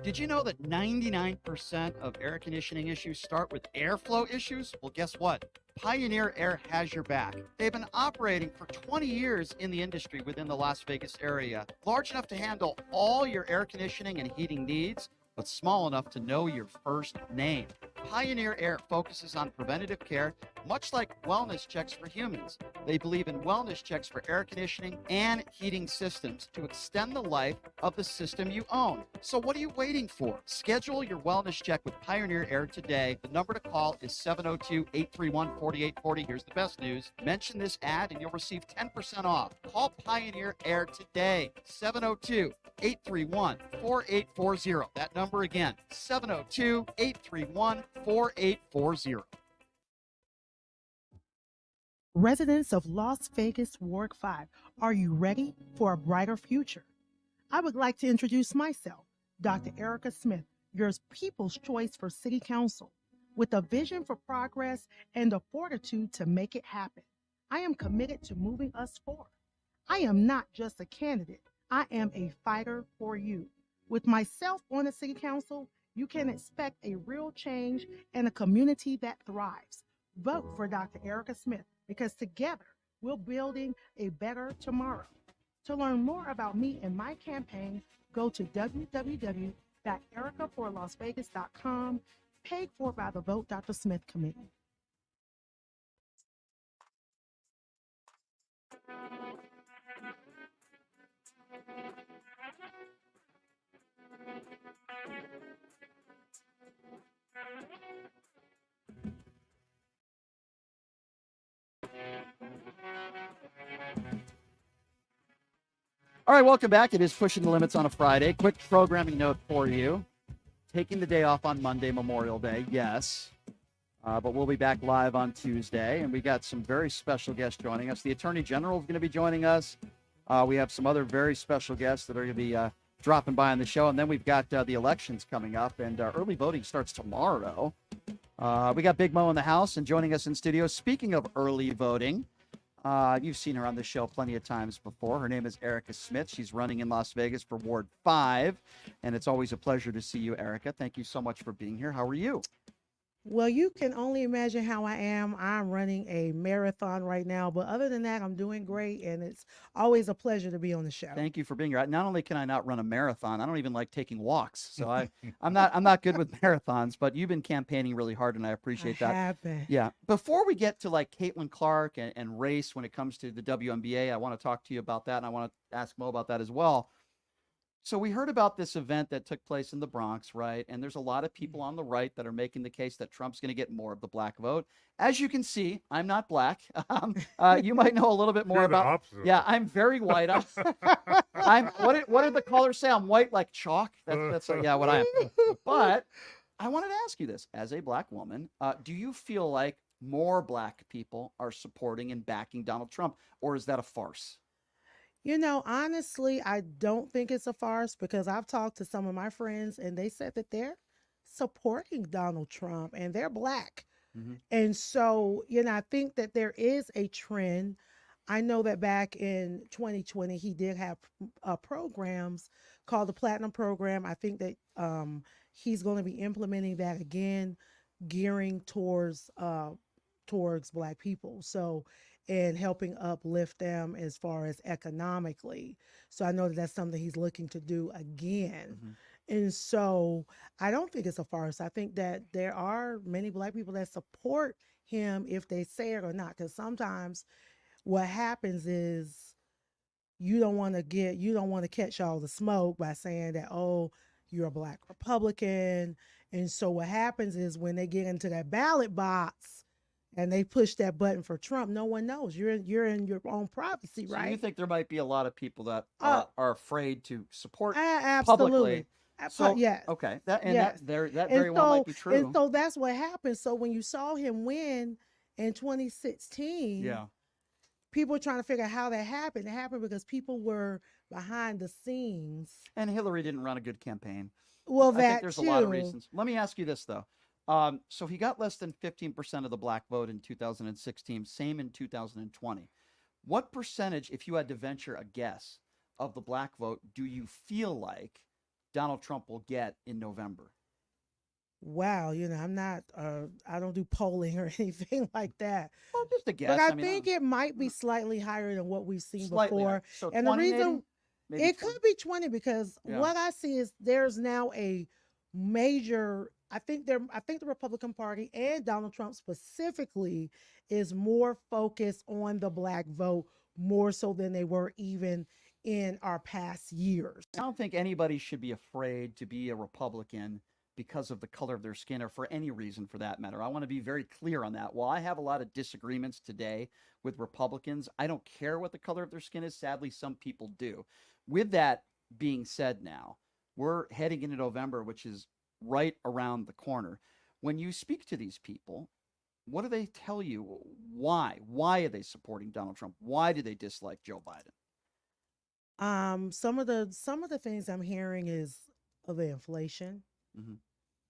Did you know that 99% of air conditioning issues start with airflow issues? Well, guess what? Pioneer Air has your back. They've been operating for 20 years in the industry within the Las Vegas area, large enough to handle all your air conditioning and heating needs, but small enough to know your first name. Pioneer Air focuses on preventative care, much like wellness checks for humans. They believe in wellness checks for air conditioning and heating systems to extend the life of the system you own. So what are you waiting for? Schedule your wellness check with Pioneer Air today. The number to call is 702-831-4840. Here's the best news. Mention this ad and you'll receive 10% off. Call Pioneer Air today. 702-831-4840. That number again, 702-831-4840. Residents of Las Vegas Ward 5, are you ready for a brighter future? I would like to introduce myself, Dr. Erica Smith, your people's choice for City Council. With a vision for progress and the fortitude to make it happen, I am committed to moving us forward. I am not just a candidate, I am a fighter for you. With myself on the City Council, you can expect a real change and a community that thrives. Vote for Dr. Erica Smith, because together we're building a better tomorrow. To learn more about me and my campaign, go to www.ericaforlasvegas.com paid for by the Vote Dr. Smith Committee. All right, welcome back. It is Pushing the Limits on a Friday. Quick programming note for you. Taking the day off on Monday, Memorial Day, yes. But we'll be back live on Tuesday, and we got some very special guests joining us. The Attorney General is going to be joining us. We have some other very special guests that are going to be dropping by on the show, and then we've got the elections coming up, and early voting starts tomorrow. We got Big Mo in the house and joining us in studio. Speaking of early voting, you've seen her on the show plenty of times before. Her name is Erica Smith. She's running in Las Vegas for Ward 5, and it's always a pleasure to see you, Erica. Thank you so much for being here. How are you? Well, you can only imagine how I am. I'm running a marathon right now, but other than that, I'm doing great, and it's always a pleasure to be on the show. Thank you for being here. Not only can I not run a marathon, I don't even like taking walks. So I'm not good with marathons, but you've been campaigning really hard, and I appreciate that. Have been. Yeah. Before we get to like Caitlyn Clark and race when it comes to the WNBA, I want to talk to you about that, and I want to ask Mo about that as well. So we heard about this event that took place in the Bronx, right? And there's a lot of people on the right that are making the case that Trump's going to get more of the black vote. As you can see, I'm not black. You might know a little bit more You're the about. opposite. Yeah, I'm very white. What did the callers say? I'm white like chalk. That's yeah, what I am. But I wanted to ask you this: as a black woman, do you feel like more black people are supporting and backing Donald Trump, or is that a farce? You know, honestly, I don't think it's a farce because I've talked to some of my friends and they said that they're supporting Donald Trump and they're black. And so, you know, I think that there is a trend. I know that back in 2020, he did have programs called the Platinum Program. I think that he's going to be implementing that again, gearing towards black people. So, and helping uplift them as far as economically. So I know that that's something he's looking to do again. And so I don't think it's a farce. I think that there are many black people that support him if they say it or not. Because sometimes what happens is you don't want to catch all the smoke by saying that, oh, you're a black Republican. And so what happens is when they get into that ballot box, and they push that button for Trump, no one knows. You're in your own privacy, So right? you think there might be a lot of people that are afraid to support Absolutely. publicly? So yes. okay, Yes. that very well might be true. And so that's what happened. So when you saw him win in 2016, Yeah. people were trying to figure out how that happened. It happened because people were behind the scenes. And Hillary didn't run a good campaign. Well, I think that there's too. a lot of reasons. Let me ask you this though. So he got less than 15% of the black vote in 2016, same in 2020. What percentage, if you had to venture a guess, of the black vote do you feel like Donald Trump will get in November? Wow, you know, I'm not, I don't do polling or anything like that. Well, just a guess. But I mean, think it might be slightly higher than what we've seen Slightly before. higher. So And the 20 reason maybe it 20. could be 20 because Yeah. what I see is there's now a major, I think the Republican Party and Donald Trump specifically is more focused on the black vote more so than they were even in our past years. I don't think anybody should be afraid to be a Republican because of the color of their skin or for any reason for that matter. I want to be very clear on that. While I have a lot of disagreements today with Republicans, I don't care what the color of their skin is. Sadly, some people do. With that being said now, we're heading into November, which is right around the corner. When you speak to these people, what do they tell you? Why? Why are they supporting Donald Trump? Why do they dislike Joe Biden? Some of the things I'm hearing is of the inflation. Mhm.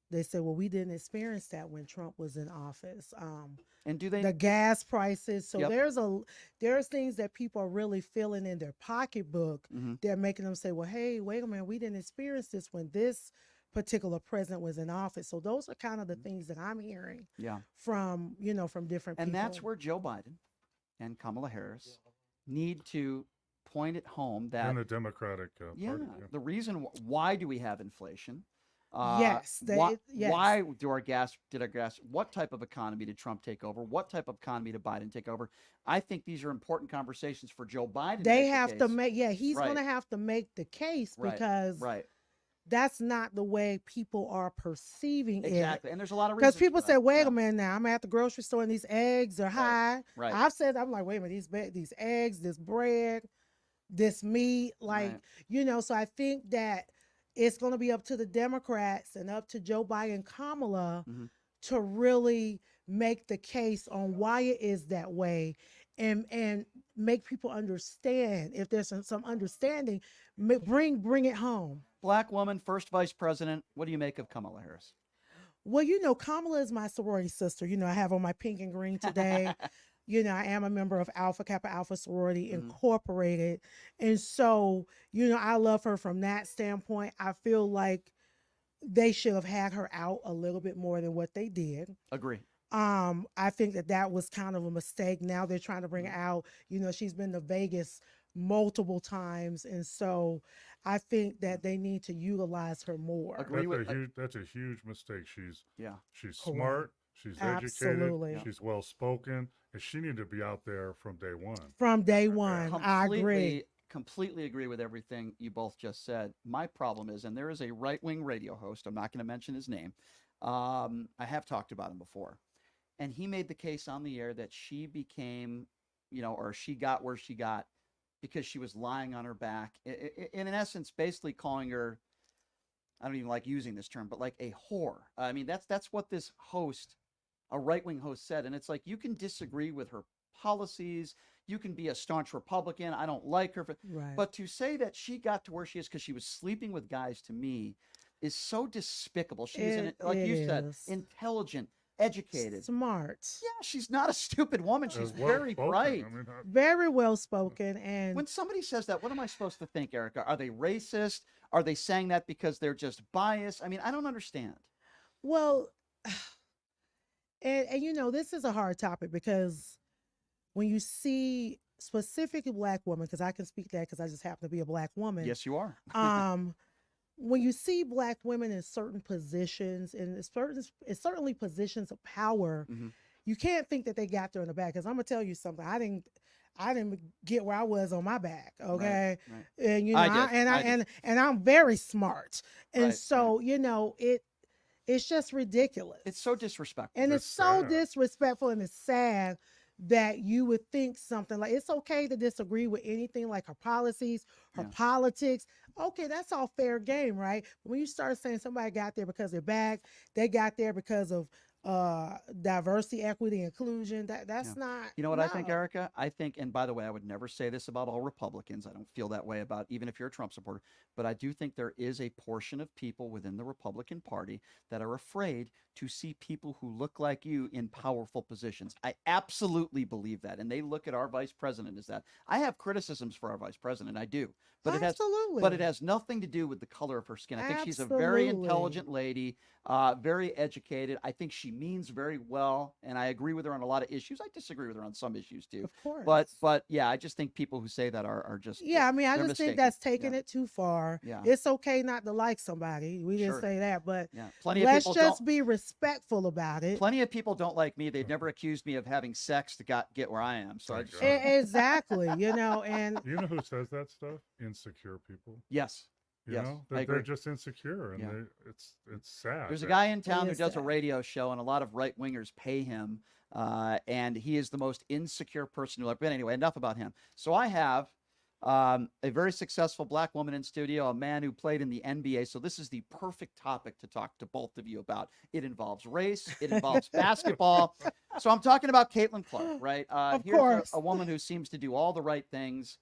They say, well, we didn't experience that when Trump was in office. And do they? The gas prices. So Yep. there's things that people are really feeling in their pocketbook. Mhm. They're making them say, well, hey, wait a minute, we didn't experience this when this particular president was in office. So those are kind of the things that I'm hearing Yeah. from different And people. that's where Joe Biden and Kamala Harris need to point it home that in the Democratic Party. the reason why do we have inflation? Yes, yes. Why do what type of economy did Trump take over? What type of economy did Biden take over? I think these are important conversations for Joe Biden. They have to make, he's Right. going to have to make the case Right. because Right. that's not the way people are perceiving it. Exactly. And there's a lot of Because reasons people for say, that. wait Yeah. a minute now, I'm at the grocery store and these eggs are high. Right. I'm like, wait a minute, these eggs, this bread, this meat, like, Right. so I think that it's going to be up to the Democrats and up to Joe Biden, Kamala Mm-hmm. to really make the case on why it is that way and make people understand. If there's some understanding, bring it home. Black woman, first vice president. What do you make of Kamala Harris? Well, Kamala is my sorority sister. I have on my pink and green today. I am a member of Alpha Kappa Alpha Sorority Incorporated. And so, I love her from that standpoint. I feel like they should have had her out a little bit more than what they did. Agree. I think that was kind of a mistake. Now they're trying to bring her out. She's been to Vegas multiple times. And so I think that they need to utilize her more. That's a huge mistake. She's Correct. smart. She's Absolutely. educated. She's well spoken, and she needed to be out there from day one. From day one, I agree. Completely agree with everything you both just said. My problem is, and there is a right-wing radio host, I'm not going to mention his name. I have talked about him before. And he made the case on the air that she became, or she got where she got because she was lying on her back. In essence, basically calling her, I don't even like using this term, but like a whore. I mean, that's what this host, a right-wing host, said. And it's like, you can disagree with her policies. You can be a staunch Republican. I don't like her. Right. But to say that she got to where she is because she was sleeping with guys, to me, is so despicable. She is, like you said, intelligent, educated, smart. Yeah, she's not a stupid woman. She's very bright. Very well spoken. And when somebody says that, what am I supposed to think, Erica? Are they racist? Are they saying that because they're just biased? I mean, I don't understand. Well, and this is a hard topic because when you see specifically Black women, because I can speak that because I just happen to be a Black woman. Yes, you are. When you see Black women in certain positions, and it's certainly positions of power, you can't think that they got there in the back. Because I'm gonna tell you something, I didn't get where I was on my back. Okay, right. And and I'm very smart, and so it's just ridiculous. It's so disrespectful, and it's so disrespectful, and it's sad that you would think something like it's okay to disagree with anything like her policies, her politics. Okay, that's all fair game, right? But when you start saying somebody got there because they're Black, they got there because of diversity, equity, inclusion, that's not. You know what I think, Erica? I think, and by the way, I would never say this about all Republicans. I don't feel that way about even if you're a Trump supporter, but I do think there is a portion of people within the Republican Party that are afraid to see people who look like you in powerful positions. I absolutely believe that. And they look at our vice president as that. I have criticisms for our vice president. I do. But it has nothing to do with the color of her skin. I think she's a very intelligent lady, very educated. I think she means very well, and I agree with her on a lot of issues. I disagree with her on some issues too. Of course. But yeah, I just think people who say that are just I mean, I just mistaken. think that's taking it too far. Yeah. It's okay not to like somebody. We didn't say that, but let's just be respectful about it. Plenty of people don't like me. They've never accused me of having sex to get where I am. So I just exactly, and you know who says that stuff? Insecure people. Yes. You know, they're just insecure, and it's sad. There's a guy in town who does a radio show, and a lot of right wingers pay him, and he is the most insecure person who ever been. Anyway, enough about him. So I have a very successful Black woman in studio, a man who played in the NBA. So this is the perfect topic to talk to both of you about. It involves race. It involves basketball. So I'm talking about Caitlyn Clark, right? Here's a woman who seems to do all the right things.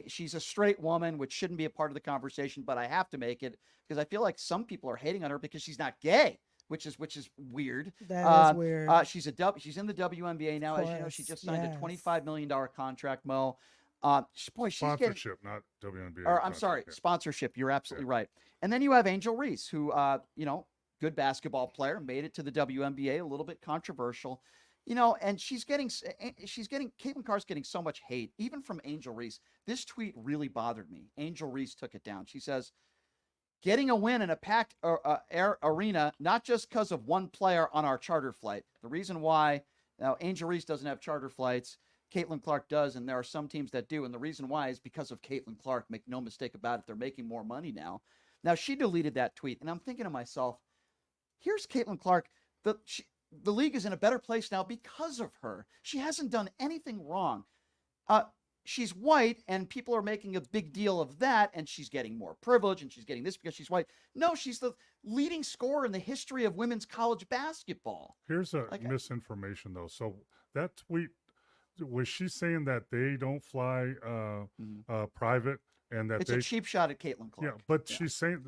She's a straight woman, which shouldn't be a part of the conversation, but I have to make it because I feel like some people are hating on her because she's not gay, which is weird. That is weird. She's in the WNBA now. As you know, she just signed a $25 million contract, Mo. She's sponsorship, not WNBA. Or I'm sorry, sponsorship. You're absolutely right. And then you have Angel Reese, who, good basketball player, made it to the WNBA, a little bit controversial. And Caitlyn Clark's getting so much hate, even from Angel Reese. This tweet really bothered me. Angel Reese took it down. She says, getting a win in a packed air arena, not just because of one player on our charter flight. The reason why, now Angel Reese doesn't have charter flights, Caitlyn Clark does, and there are some teams that do. And the reason why is because of Caitlyn Clark. Make no mistake about it. They're making more money now. Now, she deleted that tweet, and I'm thinking to myself, here's Caitlyn Clark. The league is in a better place now because of her. She hasn't done anything wrong. She's white, and people are making a big deal of that, and she's getting more privilege, and she's getting this because she's white. No, she's the leading scorer in the history of women's college basketball. Here's a misinformation, though. So that tweet, was she saying that they don't fly private and that it's a cheap shot at Caitlyn Clark? Yeah, but she's saying,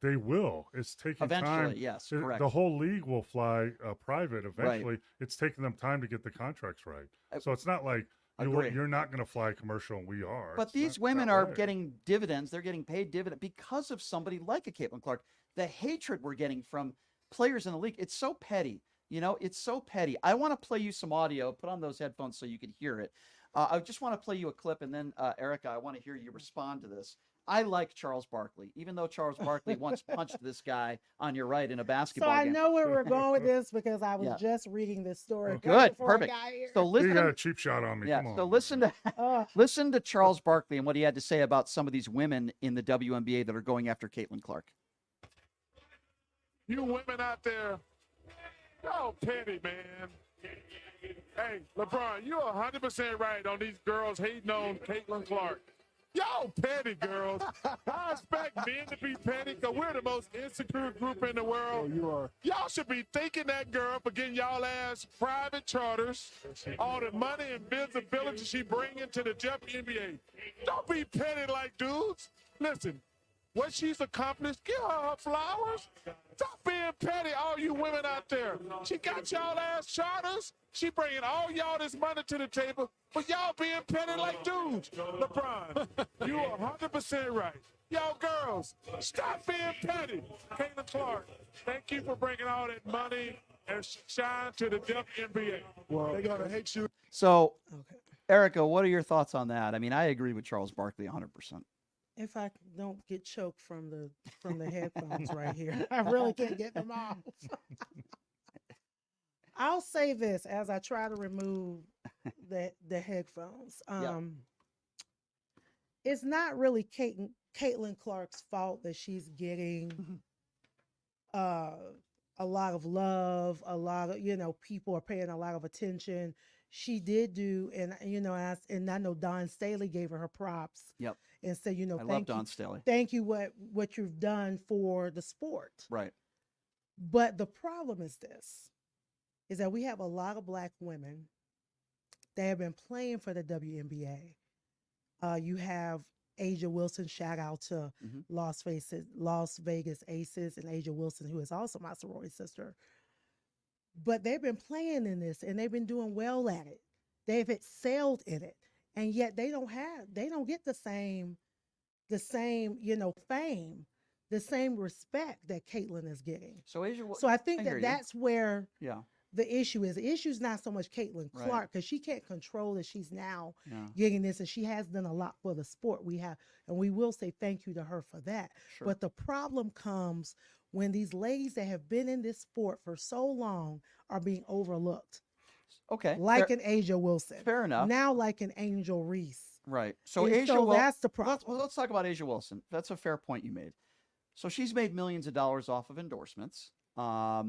they will. It's taking eventually, time. Yes, correct. The whole league will fly private eventually. Right. It's taking them time to get the contracts right. So it's not like you're not going to fly commercial and we are. But these women are getting dividends. They're getting paid dividend because of somebody like a Caitlyn Clark. The hatred we're getting from players in the league, it's so petty. It's so petty. I want to play you some audio. Put on those headphones so you can hear it. I just want to play you a clip, and then, Erica, I want to hear you respond to this. I like Charles Barkley, even though Charles Barkley once punched this guy on your right in a basketball game. So I know where we're going with this because I was just reading this story. Good, perfect. So listen, you got a cheap shot on me. Yeah. Come on. So listen to Charles Barkley and what he had to say about some of these women in the WNBA that are going after Caitlyn Clark. You women out there, y'all petty, man. Hey, LeBron, you're 100% right on these girls hating on Caitlyn Clark. Y'all petty, girls. I expect men to be petty because we're the most insecure group in the world. You are. Y'all should be thanking that girl for getting y'all ass private charters, all the money and visibility she bringing to the WNBA. Don't be petty like dudes. Listen, what she's accomplished, give her her flowers. Stop being petty, all you women out there. She got y'all ass charters. She bringing all y'all this money to the table, but y'all being petty like dudes. LeBron, you are 100% right. Y'all girls, stop being petty. Caitlyn Clark, thank you for bringing all that money and shine to the WNBA. Well, they're going to hate you. So, Erica, what are your thoughts on that? I mean, I agree with Charles Barkley 100%. If I don't get choked from the headphones right here, I really can't get them off. I'll say this as I try to remove the headphones. It's not really Caitlyn Clark's fault that she's getting a lot of love, a lot of people are paying a lot of attention. She did do, and I know Dawn Staley gave her props. Yep. And said, I love Dawn Staley. Thank you what you've done for the sport. Right. But the problem is that we have a lot of Black women that have been playing for the WNBA. You have Asia Wilson, shout out to Las Vegas Aces, and Asia Wilson, who is also my sorority sister. But they've been playing in this, and they've been doing well at it. They've excelled in it, and yet they don't get the same, fame, the same respect that Caitlyn is getting. So I think that's where the issue is. The issue is not so much Caitlyn Clark, because she can't control that she's now getting this, and she has done a lot for the sport. We will say thank you to her for that. Sure. But the problem comes when these ladies that have been in this sport for so long are being overlooked. Okay. Like an Asia Wilson. Fair enough. Now like an Angel Reese. Right. So that's the problem. Let's talk about Asia Wilson. That's a fair point you made. So she's made millions of dollars off of endorsements. I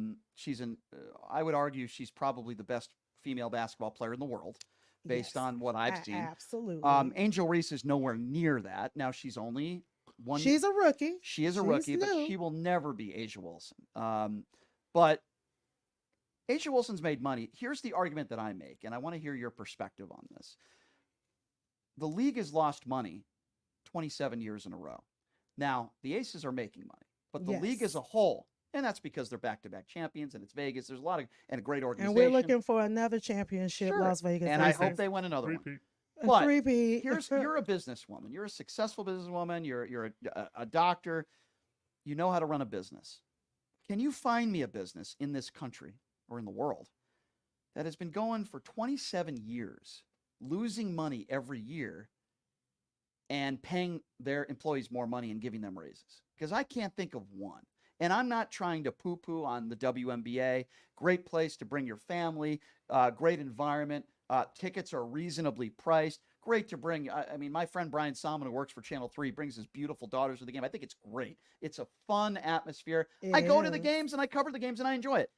would argue she's probably the best female basketball player in the world based on what I've seen. Absolutely. Angel Reese is nowhere near that. Now she's only one. She's a rookie. She is a rookie, but she will never be Asia Wilson. But Asia Wilson's made money. Here's the argument that I make, and I want to hear your perspective on this. The league has lost money 27 years in a row. Now, the Aces are making money, but the league as a whole, and that's because they're back-to-back champions, and it's Vegas. There's a lot of, and a great organization. And we're looking for another championship, Las Vegas. And I hope they win another one. But you're a businesswoman. You're a successful businesswoman. You're a doctor. You know how to run a business. Can you find me a business in this country or in the world that has been going for 27 years, losing money every year, and paying their employees more money and giving them raises? because I can't think of one. And I'm not trying to poo-poo on the WNBA. Great place to bring your family, great environment. Tickets are reasonably priced. Great to bring. I mean, my friend Brian Salmon, who works for Channel 3, brings his beautiful daughters to the game. I think it's great. It's a fun atmosphere. I go to the games and I cover the games and I enjoy it.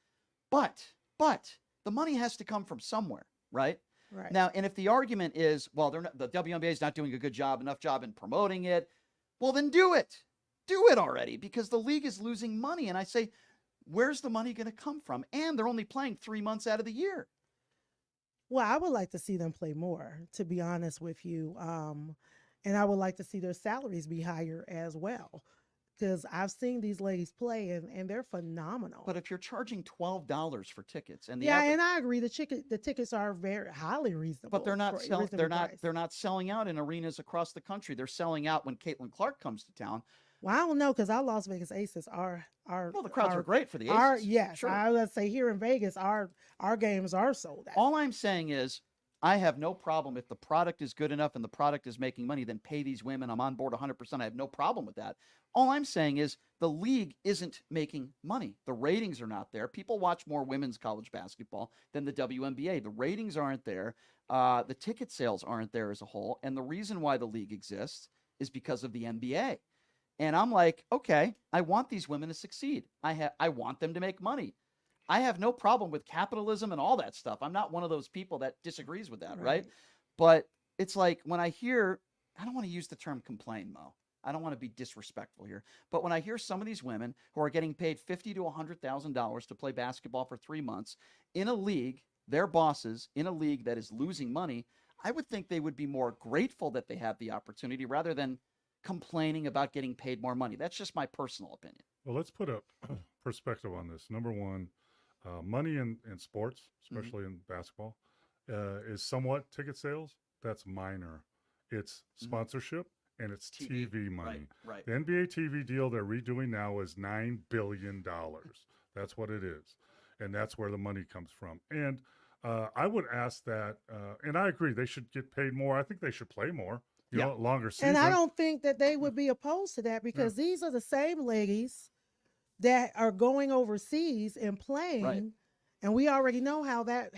But the money has to come from somewhere, right? Right. Now, and if the argument is, well, the WNBA is not doing a good job, enough job in promoting it, well, then do it. Do it already, because the league is losing money. And I say, where's the money going to come from? And they're only playing 3 months out of the year. Well, I would like to see them play more, to be honest with you. And I would like to see their salaries be higher as well, because I've seen these ladies play and they're phenomenal. But if you're charging $12 for tickets, and and I agree, the tickets are very highly reasonable. but they're not reasonably priced. they're not selling out in arenas across the country. They're selling out when Caitlyn Clark comes to town. Well, I don't know, because our Las Vegas Aces are well, the crowds are great for the Aces. Yes, Sure. I would say here in Vegas, our games are sold out. All I'm saying is, I have no problem if the product is good enough and the product is making money, then pay these women. I'm on board 100%. I have no problem with that. All I'm saying is the league isn't making money. The ratings are not there. People watch more women's college basketball than the WNBA. The ratings aren't there. The ticket sales aren't there as a whole. And the reason why the league exists is because of the NBA. And I'm like, okay, I want these women to succeed. I want them to make money. I have no problem with capitalism and all that stuff. I'm not one of those people that disagrees with that, right? But it's like when I hear, I don't want to use the term complain, Mo. I don't want to be disrespectful here. But when I hear some of these women who are getting paid $50,000 to $100,000 to play basketball for 3 months in a league, their bosses in a league that is losing money, I would think they would be more grateful that they have the opportunity rather than complaining about getting paid more money. That's just my personal opinion. Well, let's put a perspective on this. Number one, money in sports, especially in basketball, is somewhat ticket sales. That's minor. It's sponsorship and it's TV money. Right. The NBA TV deal they're redoing now is $9 billion. That's what it is. And that's where the money comes from. And I would ask that, and I agree, they should get paid more. I think they should play more. You know, longer season. And I don't think that they would be opposed to that, because these are the same ladies that are going overseas and playing. Right. And we already know how that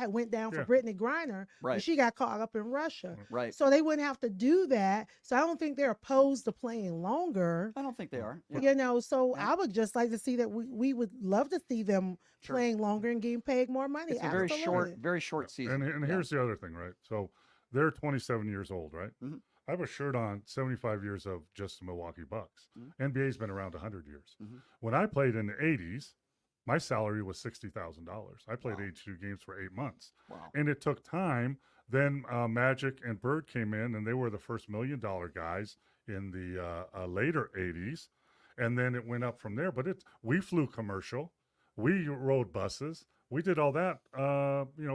went down for Brittany Griner when she got caught up in Russia. Right. So they wouldn't have to do that. So I don't think they're opposed to playing longer. I don't think they are. You know, so I would just like to see that we would love to see them playing longer and getting paid more money. It's a very short season. And here's the other thing, right? So they're 27 years old, right? Mm-hmm. I have a shirt on 75 years of just the Milwaukee Bucks. NBA's been around 100 years. When I played in the 80s, my salary was $60,000. I played 82 games for 8 months. Wow. And it took time. Then Magic and Bird came in, and they were the first $1 million guys in the later 80s. And then it went up from there. But we flew commercial. We rode buses. We did all that,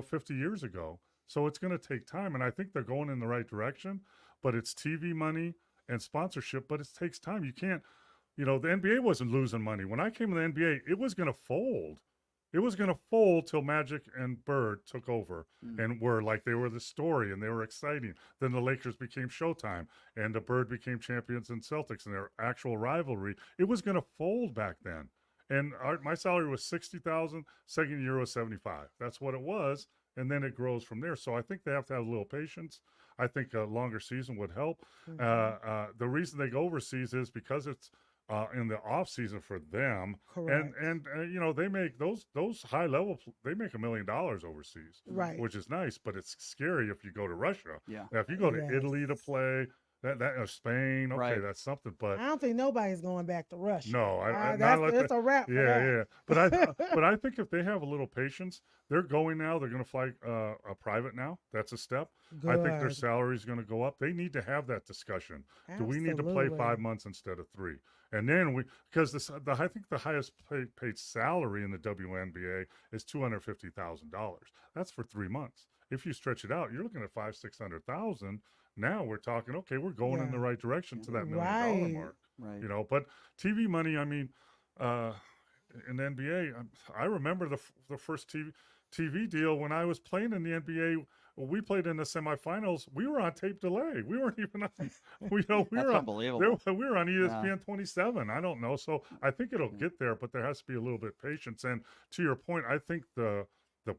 50 years ago. So it's going to take time. And I think they're going in the right direction. But it's TV money and sponsorship, but it takes time. You can't, the NBA wasn't losing money. When I came to the NBA, it was going to fold. It was going to fold till Magic and Bird took over and were like, they were the story and they were exciting. Then the Lakers became Showtime and the Bird became champions and Celtics and their actual rivalry. It was going to fold back then. And my salary was $60,000. Second year was $75,000. That's what it was. And then it grows from there. So I think they have to have a little patience. I think a longer season would help. The reason they go overseas is because it's in the off season for them. Correct. And they make those high level, they make $1 million overseas, right? Which is nice, but it's scary if you go to Russia. Yeah. Now, if you go to Italy to play, that Spain, okay, that's something. But I don't think nobody's going back to Russia. No, that's a wrap. Yeah. But I think if they have a little patience, they're going now. They're going to fly a private now. That's a step. Good. I think their salary is going to go up. They need to have that discussion. Absolutely. Do we need to play 5 months instead of 3? And then because I think the highest paid salary in the WNBA is $250,000. That's for 3 months. If you stretch it out, you're looking at $500,000-$600,000. Now we're talking, okay, we're going in the right direction to that $1 million mark. Right. But TV money, I mean, in the NBA, I remember the first TV deal when I was playing in the NBA. we played in the semifinals. We were on tape delay. We weren't even on. We That's were unbelievable. we were on Yeah. ESPN 27. I don't know. So I think it'll get there, but there has to be a little bit of patience. And to your point, I think the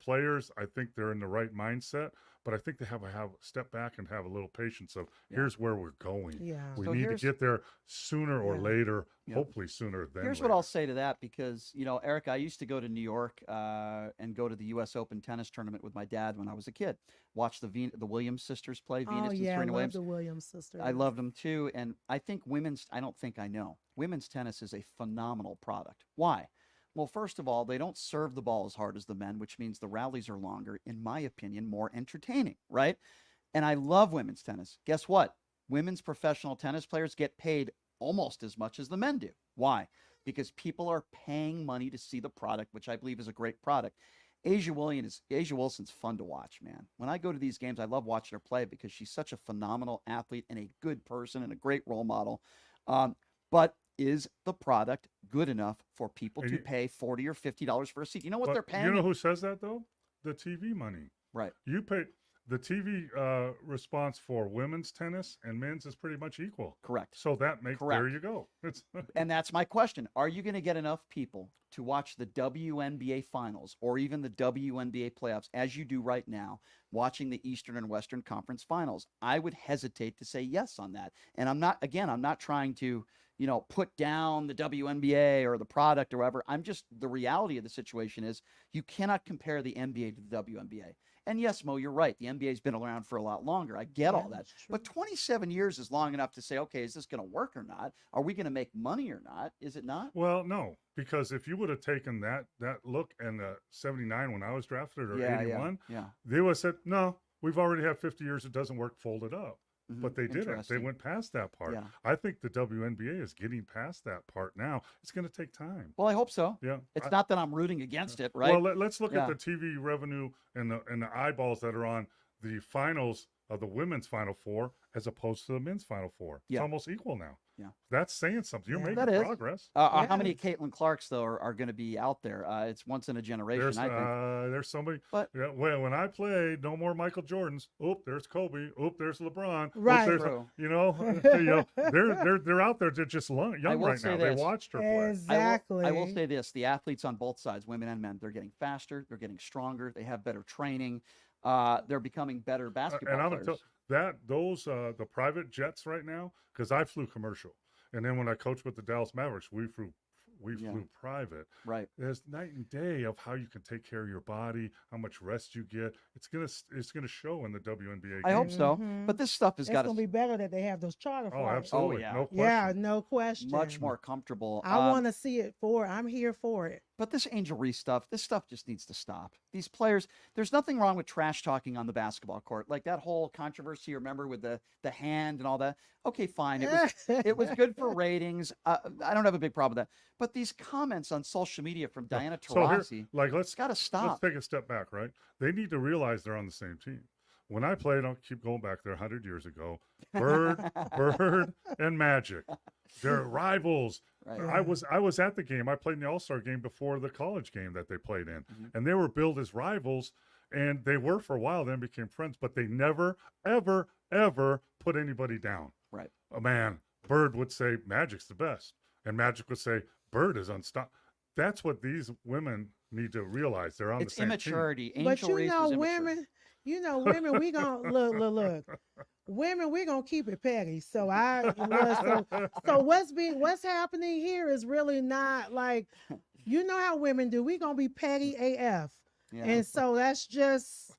players, I think they're in the right mindset, but I think they have a step back and have a little patience of here's where we're going. Yeah. We So need to here's- get there sooner or Yeah. later. Yeah. Hopefully sooner than Here's later. what I'll say to that, because, you know, Eric, I used to go to New York and go to the U.S. Open tennis tournament with my dad when I was a kid. Watch the Williams sisters play, Venus Oh and yeah, I Serena love Williams. the Williams sisters. I loved them too. And I think I don't think I know. Women's tennis is a phenomenal product. Why? Well, first of all, they don't serve the ball as hard as the men, which means the rallies are longer, in my opinion, more entertaining, right? And I love women's tennis. Guess what? Women's professional tennis players get paid almost as much as the men do. Why? Because people are paying money to see the product, which I believe is a great product. Asia Wilson's fun to watch, man. When I go to these games, I love watching her play because she's such a phenomenal athlete and a good person and a great role model. But is the product good enough for people And to you- pay $40 or $50 for a seat? You know what But they're paying? You know who says that though? The TV money. Right. You pay the TV response for women's tennis and men's is pretty much equal. Correct. So that makes there Correct. you go. It's And that's my question. Are you going to get enough people to watch the WNBA finals or even the WNBA playoffs as you do right now, watching the Eastern and Western Conference finals? I would hesitate to say yes on that. And I'm not trying to, you know, put down the WNBA or the product or whatever. The reality of the situation is you cannot compare the NBA to the WNBA. And yes, Mo, you're right. The NBA's been around for a lot longer. I get all that. But 27 years is long enough to say, okay, is this going to work or not? Are we going to make money or not? Is it not? well, no, because if you would have taken that look in 79 when I was drafted or Yeah, 81, yeah. they would have said, no, we've already had 50 years. It doesn't work. Fold it up. Mhm. But they didn't. They Interesting. went past that part. Yeah. I think the WNBA is getting past that part now. It's going to take time. Well, I hope so. Yeah. It's not that I'm rooting against it, right? Well, let's look Yeah. at the TV revenue and the eyeballs that are on the finals of the women's Final Four as opposed to the men's Final Four. It's Yeah. almost equal now. Yeah. That's saying something. You're making That is. progress. How many Caitlyn Clarks, though, are going to be out there? It's once in a generation, There's I think. there's somebody. But yeah, when I played, no more Michael Jordans. Oop, there's Kobe. Oop, there's LeBron. Oop, Right. there's True. they're out there. They're just young will right say now. this. They watched her play. Exactly. I will say this: the athletes on both sides, women and men, they're getting faster, they're getting stronger, they have better training, they're becoming better basketball And I'm players. gonna tell the private jets right now, because I flew commercial, and then when I coached with the Dallas Mavericks, we flew private. Right. There's night and day of how you can take care of your body, how much rest you get. It's gonna show in the WNBA. I hope games. so. But this stuff has It's got gonna be better that they have those charter Oh, flights. absolutely. yeah. No question. Yeah, no question. much more comfortable. I want to see it I'm here for it. But this Angel Reese stuff, this stuff just needs to stop. These players, there's nothing wrong with trash talking on the basketball court. Like that whole controversy, remember, with the hand and all that. Okay, fine. It was good for ratings. I don't have a big problem with that. But these comments on social media from Diana So here, Taurasi, let's got to stop. Let's take a step back, right? They need to realize they're on the same team. When I played, I'll keep going back there 100 years ago. Bird, and Magic, they're rivals. Right. I was at the game. I played in the All-Star game before the college game that they played in, Mm-hmm. and they were billed as rivals, and they were for a while. Then became friends, but they never, ever, ever put anybody down. Right. A man, Bird would say Magic's the best, and Magic would say Bird is unstoppable. That's what these women need to realize. They're on It's the same immaturity. team. But Angel Reese is immature. women, we gonna look. Women, we're gonna keep it petty. So what's happening here is really not like, you know how women do. We gonna be petty AF. Yeah. And so that's just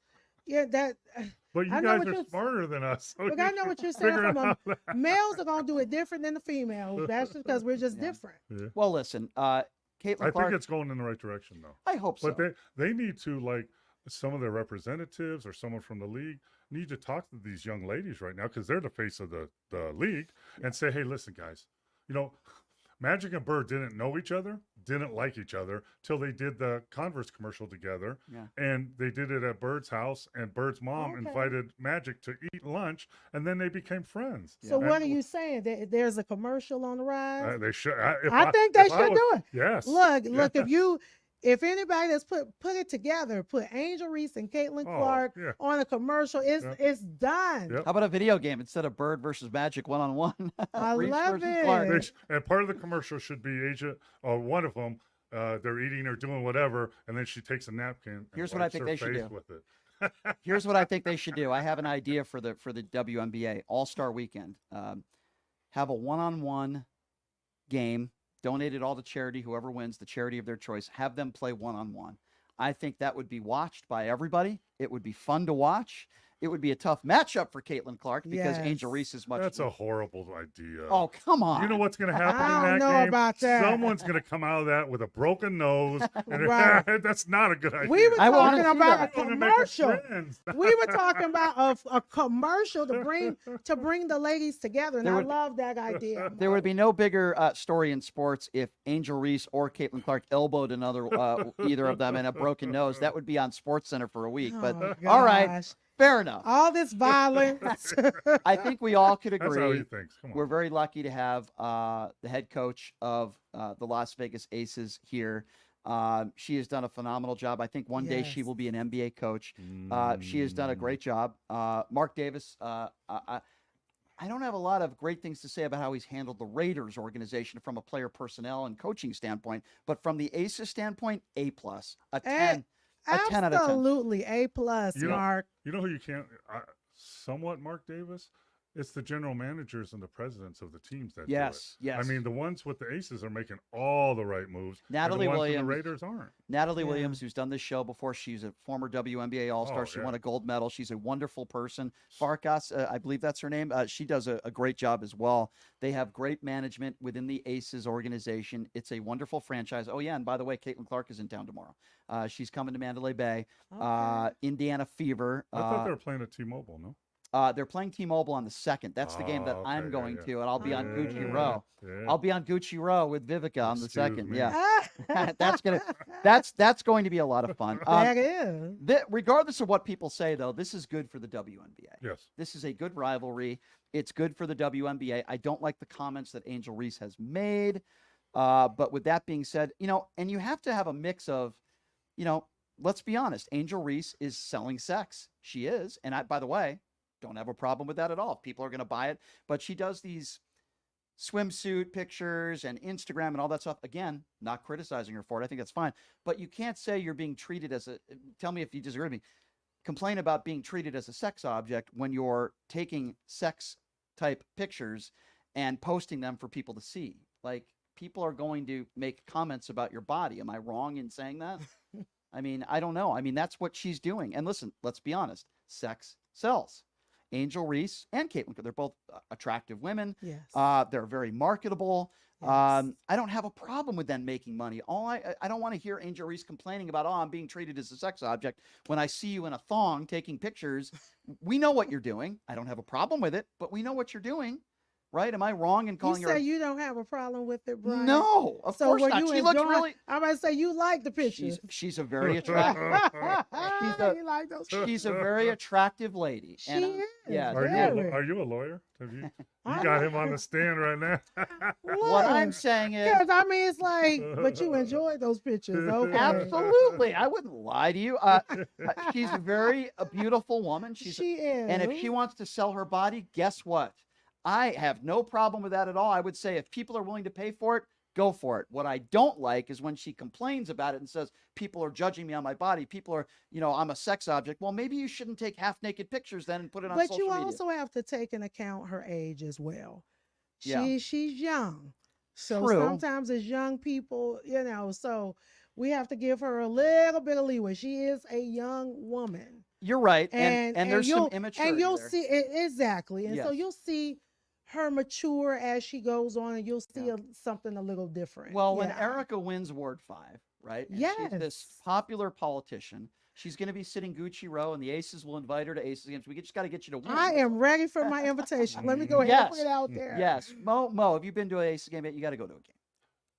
that. But you I know guys what are you're- smarter than us. So But I know what you're saying. figure From out that. males are gonna do it different than the females. That's just because we're just different. Yeah. Well, listen, Caitlyn I Clark. think it's going in the right direction, though. I hope so. But they need to, like, some of their representatives or someone from the league need to talk to these young ladies right now, because they're the face of the league, and say, hey, listen, guys, Magic and Bird didn't know each other, didn't like each other till they did the Converse commercial together. Yeah. And they did it at Bird's house, and Bird's mom invited Magic to eat lunch, and then they became friends. So what are you saying? There's a commercial on the rise? They should. I think they should do it. Yes. Look, if anybody that's put it together, put Angel Reese and Caitlyn Clark on a commercial, it's done. How about a video game instead of Bird versus Magic 1-on-1? I love it. Clark. And part of the commercial should be Asia, or one of them. They're eating or doing whatever, and then she takes a napkin. And Here's what I think her they should face do. with it. Here's what I think they should do. I have an idea for the WNBA All-Star Weekend. Have a one-on-one game, donate it all to charity, whoever wins, the charity of their choice. Have them play one-on-one. I think that would be watched by everybody. It would be fun to watch. It would be a tough matchup for Caitlyn Clark because Angel Reese is much. That's a horrible idea. Oh, come on. You know what's going to happen I in don't that know game? about that. Someone's going to come out of that with a broken nose. And Right. That's not a good idea. We were talking about a I wanna make us commercial. friends. We were talking about a commercial to bring the ladies together, and There I would- love that idea. There would be no bigger story in sports if Angel Reese or Caitlyn Clark elbowed another either of them in a broken nose. That would be on SportsCenter for a week. But Oh, all right, gosh. fair enough. All this violence. I think we all could That's agree. how he thinks. Come on. We're very lucky to have the head coach of the Las Vegas Aces here. She has done a phenomenal job. I think one day she will be an NBA coach. She has done a great job. Mark Davis, I don't have a lot of great things to say about how he's handled the Raiders organization from a player personnel and coaching standpoint, but from the Aces standpoint, A+, a 10. A 10 out of 10. Absolutely, A+, Mark. You know who you can't, somewhat Mark Davis? It's the general managers and the presidents of the teams that Yes, do it. yes. I mean, the ones with the Aces are making all the right moves. and Natalie the ones with Williams. the Raiders aren't. Natalie Williams, who's done this show before. She's a former WNBA All-Star. Oh, She yeah. won a gold medal. She's a wonderful person. Farkas, I believe that's her name. She does a great job as well. They have great management within the Aces organization. It's a wonderful franchise. Oh, yeah, and by the way, Caitlyn Clark is in town tomorrow. She's coming to Mandalay Bay. Indiana Fever. I thought they were playing at T-Mobile, no? They're playing T-Mobile on the 2nd. That's the game that I'm going to, and I'll be on Gucci Row. I'll be on Gucci Row with Vivica on the 2nd. me. Yeah, that's going to be a lot of fun. That is. Regardless of what people say, though, this is good for the WNBA. Yes. This is a good rivalry. It's good for the WNBA. I don't like the comments that Angel Reese has made, but with that being said, and you have to have a mix of, let's be honest. Angel Reese is selling sex. She is, and by the way, don't have a problem with that at all. People are going to buy it, but she does these swimsuit pictures and Instagram and all that stuff. Again, not criticizing her for it. I think that's fine, but you can't say you're being treated as tell me if you disagree with me, complain about being treated as a sex object when you're taking sex type pictures and posting them for people to see. Like, people are going to make comments about your body. Am I wrong in saying that? I mean, I don't know. I mean, that's what she's doing. And listen, let's be honest. Sex sells. Angel Reese and Caitlyn, they're both attractive women. Yes. They're very marketable. I don't have a problem with them making money. I don't want to hear Angel Reese complaining about, I'm being treated as a sex object when I see you in a thong taking pictures. We know what you're doing. I don't have a problem with it, but we know what you're doing. Right? Am I wrong in calling You her? say you don't have a problem with it, Brian? No, of course were not. you She looks enjoying- really. I'm about to say you like the pictures. She's a very attractive. You like those She's a very attractive lady. She and, is. Yeah. Are you a lawyer? Have you got him on the stand right now? What I'm saying is, Because I mean, it's like, but you enjoyed those pictures, okay? absolutely, I wouldn't lie to you. She's a beautiful woman. She is. And if she wants to sell her body, guess what? I have no problem with that at all. I would say if people are willing to pay for it, go for it. What I don't like is when she complains about it and says, people are judging me on my body. People are, I'm a sex object. Well, maybe you shouldn't take half-naked pictures then and put it on But social you media. also have to take into account her age as well. Yeah. She's young. So True. sometimes as young people, so we have to give her a little bit of leeway. She is a young woman. You're right. And there's some immaturity And you'll there. see it exactly. And so Yes. you'll see her mature as she goes on, and you'll see something a little different. Well, when Yeah. Erica wins Ward 5, right? And she's this Yes. popular politician. She's going to be sitting Gucci Row, and the Aces will invite her to Aces games. We just got to get you to win. I am ready for my invitation. Let me go ahead and put it out there. Yes. Mo, have you been to an Aces game yet? You got to go to a game.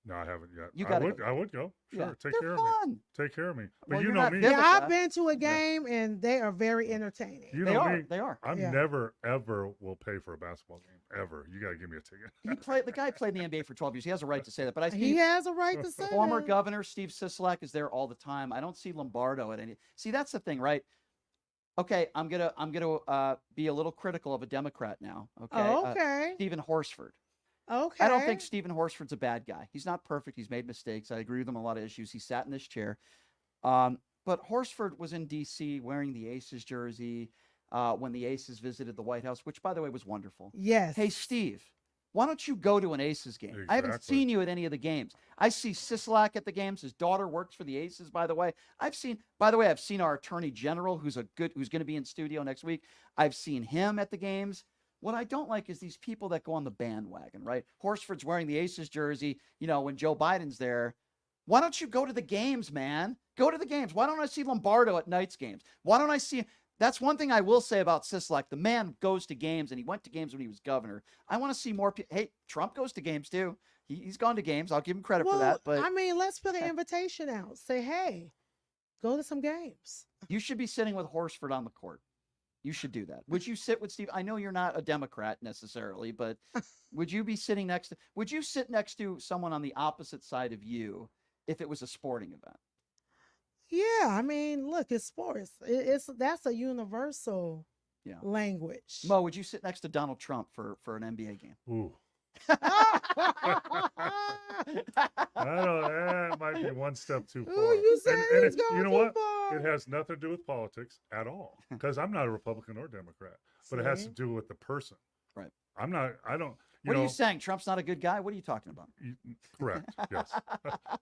No, I haven't yet. You I gotta would. go. I would go. Sure, Yeah. take They're care of fun. me. Take care of me. But Well, you you're know not me. Yeah, Vivica. I've been to a game and they are very entertaining. You They know are. me. They are. I'm Yeah. never ever will pay for a basketball game ever. You got to give me a ticket. The guy played in the NBA for 12 years. He has a right to say that. But He has a right to say former that. governor Steve Sisolak is there all the time. I don't see Lombardo at any. See, that's the thing, right? Okay, I'm gonna be a little critical of a Democrat now. Okay. Oh, okay. Stephen Horsford. Okay. I don't think Stephen Horsford's a bad guy. He's not perfect. He's made mistakes. I agree with him on a lot of issues. He sat in this chair. But Horsford was in D.C. wearing the Aces jersey when the Aces visited the White House, which, by the way, was wonderful. Yes. Hey, Steve, why don't you go to an Aces game? I haven't Exactly. seen you at any of the games. I see Sisolak at the games. His daughter works for the Aces, by the way. I've seen our Attorney General, who's going to be in studio next week. I've seen him at the games. What I don't like is these people that go on the bandwagon, right? Horsford's wearing the Aces jersey, when Joe Biden's there. Why don't you go to the games, man? Go to the games. Why don't I see Lombardo at Knights games? Why don't I see... That's one thing I will say about Sisolak. The man goes to games, and he went to games when he was governor. I want to see more people. Hey, Trump goes to games, too. He's gone to games. I'll give him credit for that. But I mean, let's put an invitation out. Say, hey, go to some games. you should be sitting with Horsford on the court. You should do that. Would you sit with Steve? I know you're not a Democrat necessarily, but would you sit next to someone on the opposite side of you if it was a sporting event? Yeah, I mean, look, it's sports. That's a universal language. Mo, would you sit next to Donald Trump for an NBA game? Ooh. That might be one step too far. you said and he's going you know too what? far. It has nothing to do with politics at all, because I'm not a Republican or Democrat. But it has to See? do with the person. Right. I'm not. I don't. What are you saying? Trump's not a good guy? What are you talking about? Correct. Yes.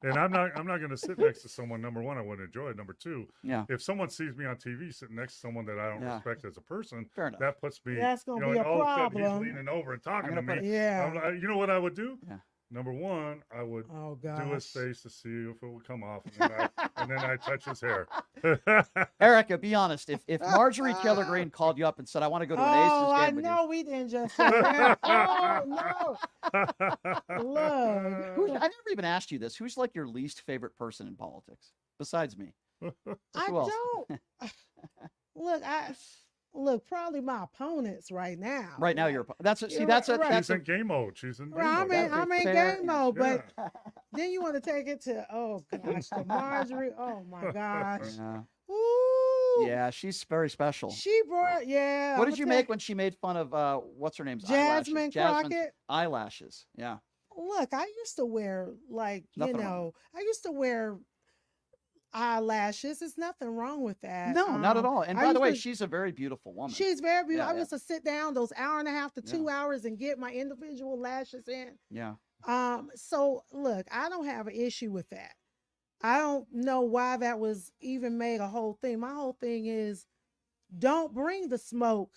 And I'm not going to sit next to someone. Number one, I wouldn't enjoy it. Number two, if someone sees me on TV sitting next to someone that I don't respect as a person, fair enough. that puts me. That's gonna be and a all of a sudden problem. he's leaning over and talking to me. Yeah. I'm like, you know what I would do? Yeah. Number one, I would Oh, do his gosh. face to see if it would come off, and then I touch his hair. Erica, be honest. If Marjorie Taylor Greene called you up and said, "I want to go to an Oh, Aces I game with you," know we didn't just say that. Oh, no. Look. I never even asked you this. Who's like your least favorite person in politics besides me? I Who else? don't. Look, probably my opponents right now. Right now, that's a, see, You're that's a, right. that's She's in game mode. She's in game Right, mode. I'm in fair game mode, but Yeah. then you want to take it to to Marjorie. Oh my gosh. Yeah. Ooh. Yeah, she's very special. She brought What did you make when she made fun of what's her name's Jasmine eyelashes? Jasmine's Crockett? eyelashes. Yeah. Look, I used to wear Nothing wrong. I used to wear eyelashes. There's nothing wrong with that. No, not at all. And I by the used way, to- she's a very beautiful woman. She's very beautiful. Yeah, I used to sit down those hour and a half to 2 hours and get my individual lashes in. Yeah. So look, I don't have an issue with that. I don't know why that was even made a whole thing. My whole thing is don't bring the smoke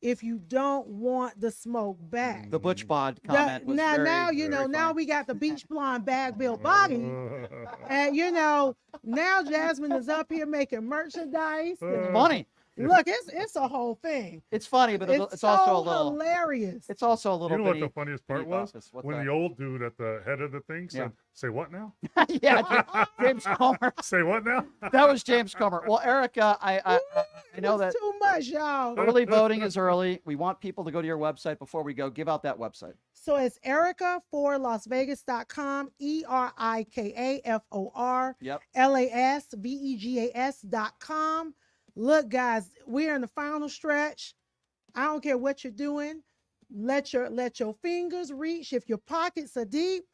if you don't want the smoke back. The Butch Bod comment was now, very, now very now we got the beach blonde bag built body, and now Jasmine is up here making merchandise. It's funny. Look, it's a whole thing. It's funny, but it's so also a little hilarious. It's also a little. You know what bitty- the funniest part bitty was? office. What's When that? the old dude at the head of the thing said, "Say what now?" Yeah, James Comer. Say what now? That was James Comer. Well, Erica, I know that too much, y'all. early voting is early. We want people to go to your website before we go. Give out that website. So it's Erica for LasVegas.com, ERIKAFOR, Yep. LASVEGAS.com. Look, guys, we're in the final stretch. I don't care what you're doing. Let your fingers reach. If your pockets are deep,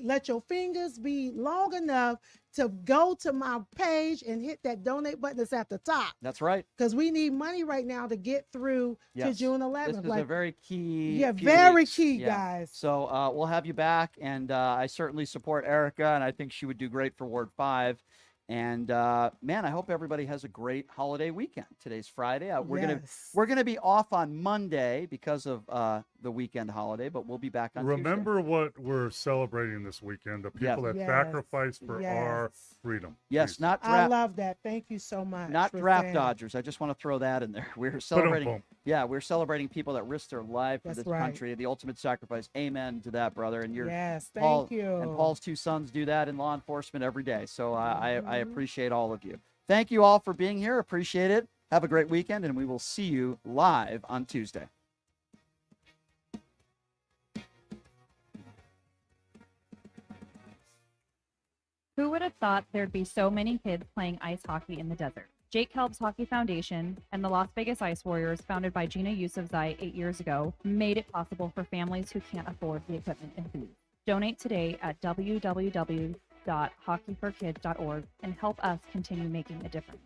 let your fingers be long enough to go to my page and hit that donate button that's at the top. That's right. Because we need money right now to get through to Yes. June 11th. This is a very key. Yeah, few very weeks. key, Yeah. guys. So we'll have you back, and I certainly support Erica, and I think she would do great for Ward 5. And man, I hope everybody has a great holiday weekend. Today's Friday. We're gonna be off on Monday because of the weekend holiday, but we'll be back on Tuesday. Remember what we're celebrating this weekend: the people that Yes. sacrificed for our Yes. freedom. Yes, Peace. not I draft, love that. Thank you so much. not for draft saying- Dodgers. I just want to throw that in there. We're celebrating Ba-dum-bum. Yeah, we're celebrating people that risk their life for That's this right. country, the ultimate sacrifice. Amen to that, brother. And Yes, Paul, thank you. and Paul's two sons do that in law enforcement every day. So I Mhm. appreciate all of you. Thank you all for being here. Appreciate it. Have a great weekend, and we will see you live on Tuesday. Who would have thought there'd be so many kids playing ice hockey in the desert? Jake Helb's Hockey Foundation and the Las Vegas Ice Warriors, founded by Gina Yusufzai 8 years ago, made it possible for families who can't afford the equipment and food. Donate today at www.hockeyforkids.org and help us continue making a difference.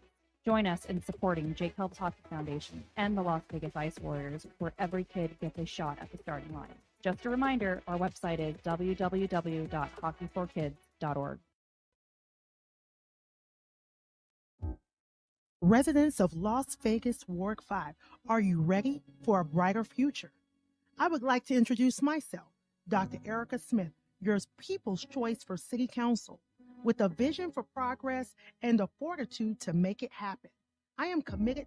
Join us in supporting Jake Helb's Hockey Foundation and the Las Vegas Ice Warriors, where every kid gets a shot at the starting line. Just a reminder, our website is www.hockeyforkids.org. Residents of Las Vegas Ward 5, are you ready for a brighter future? I would like to introduce myself, Dr. Erica Smith, your people's choice for City Council, with a vision for progress and the fortitude to make it happen. I am committed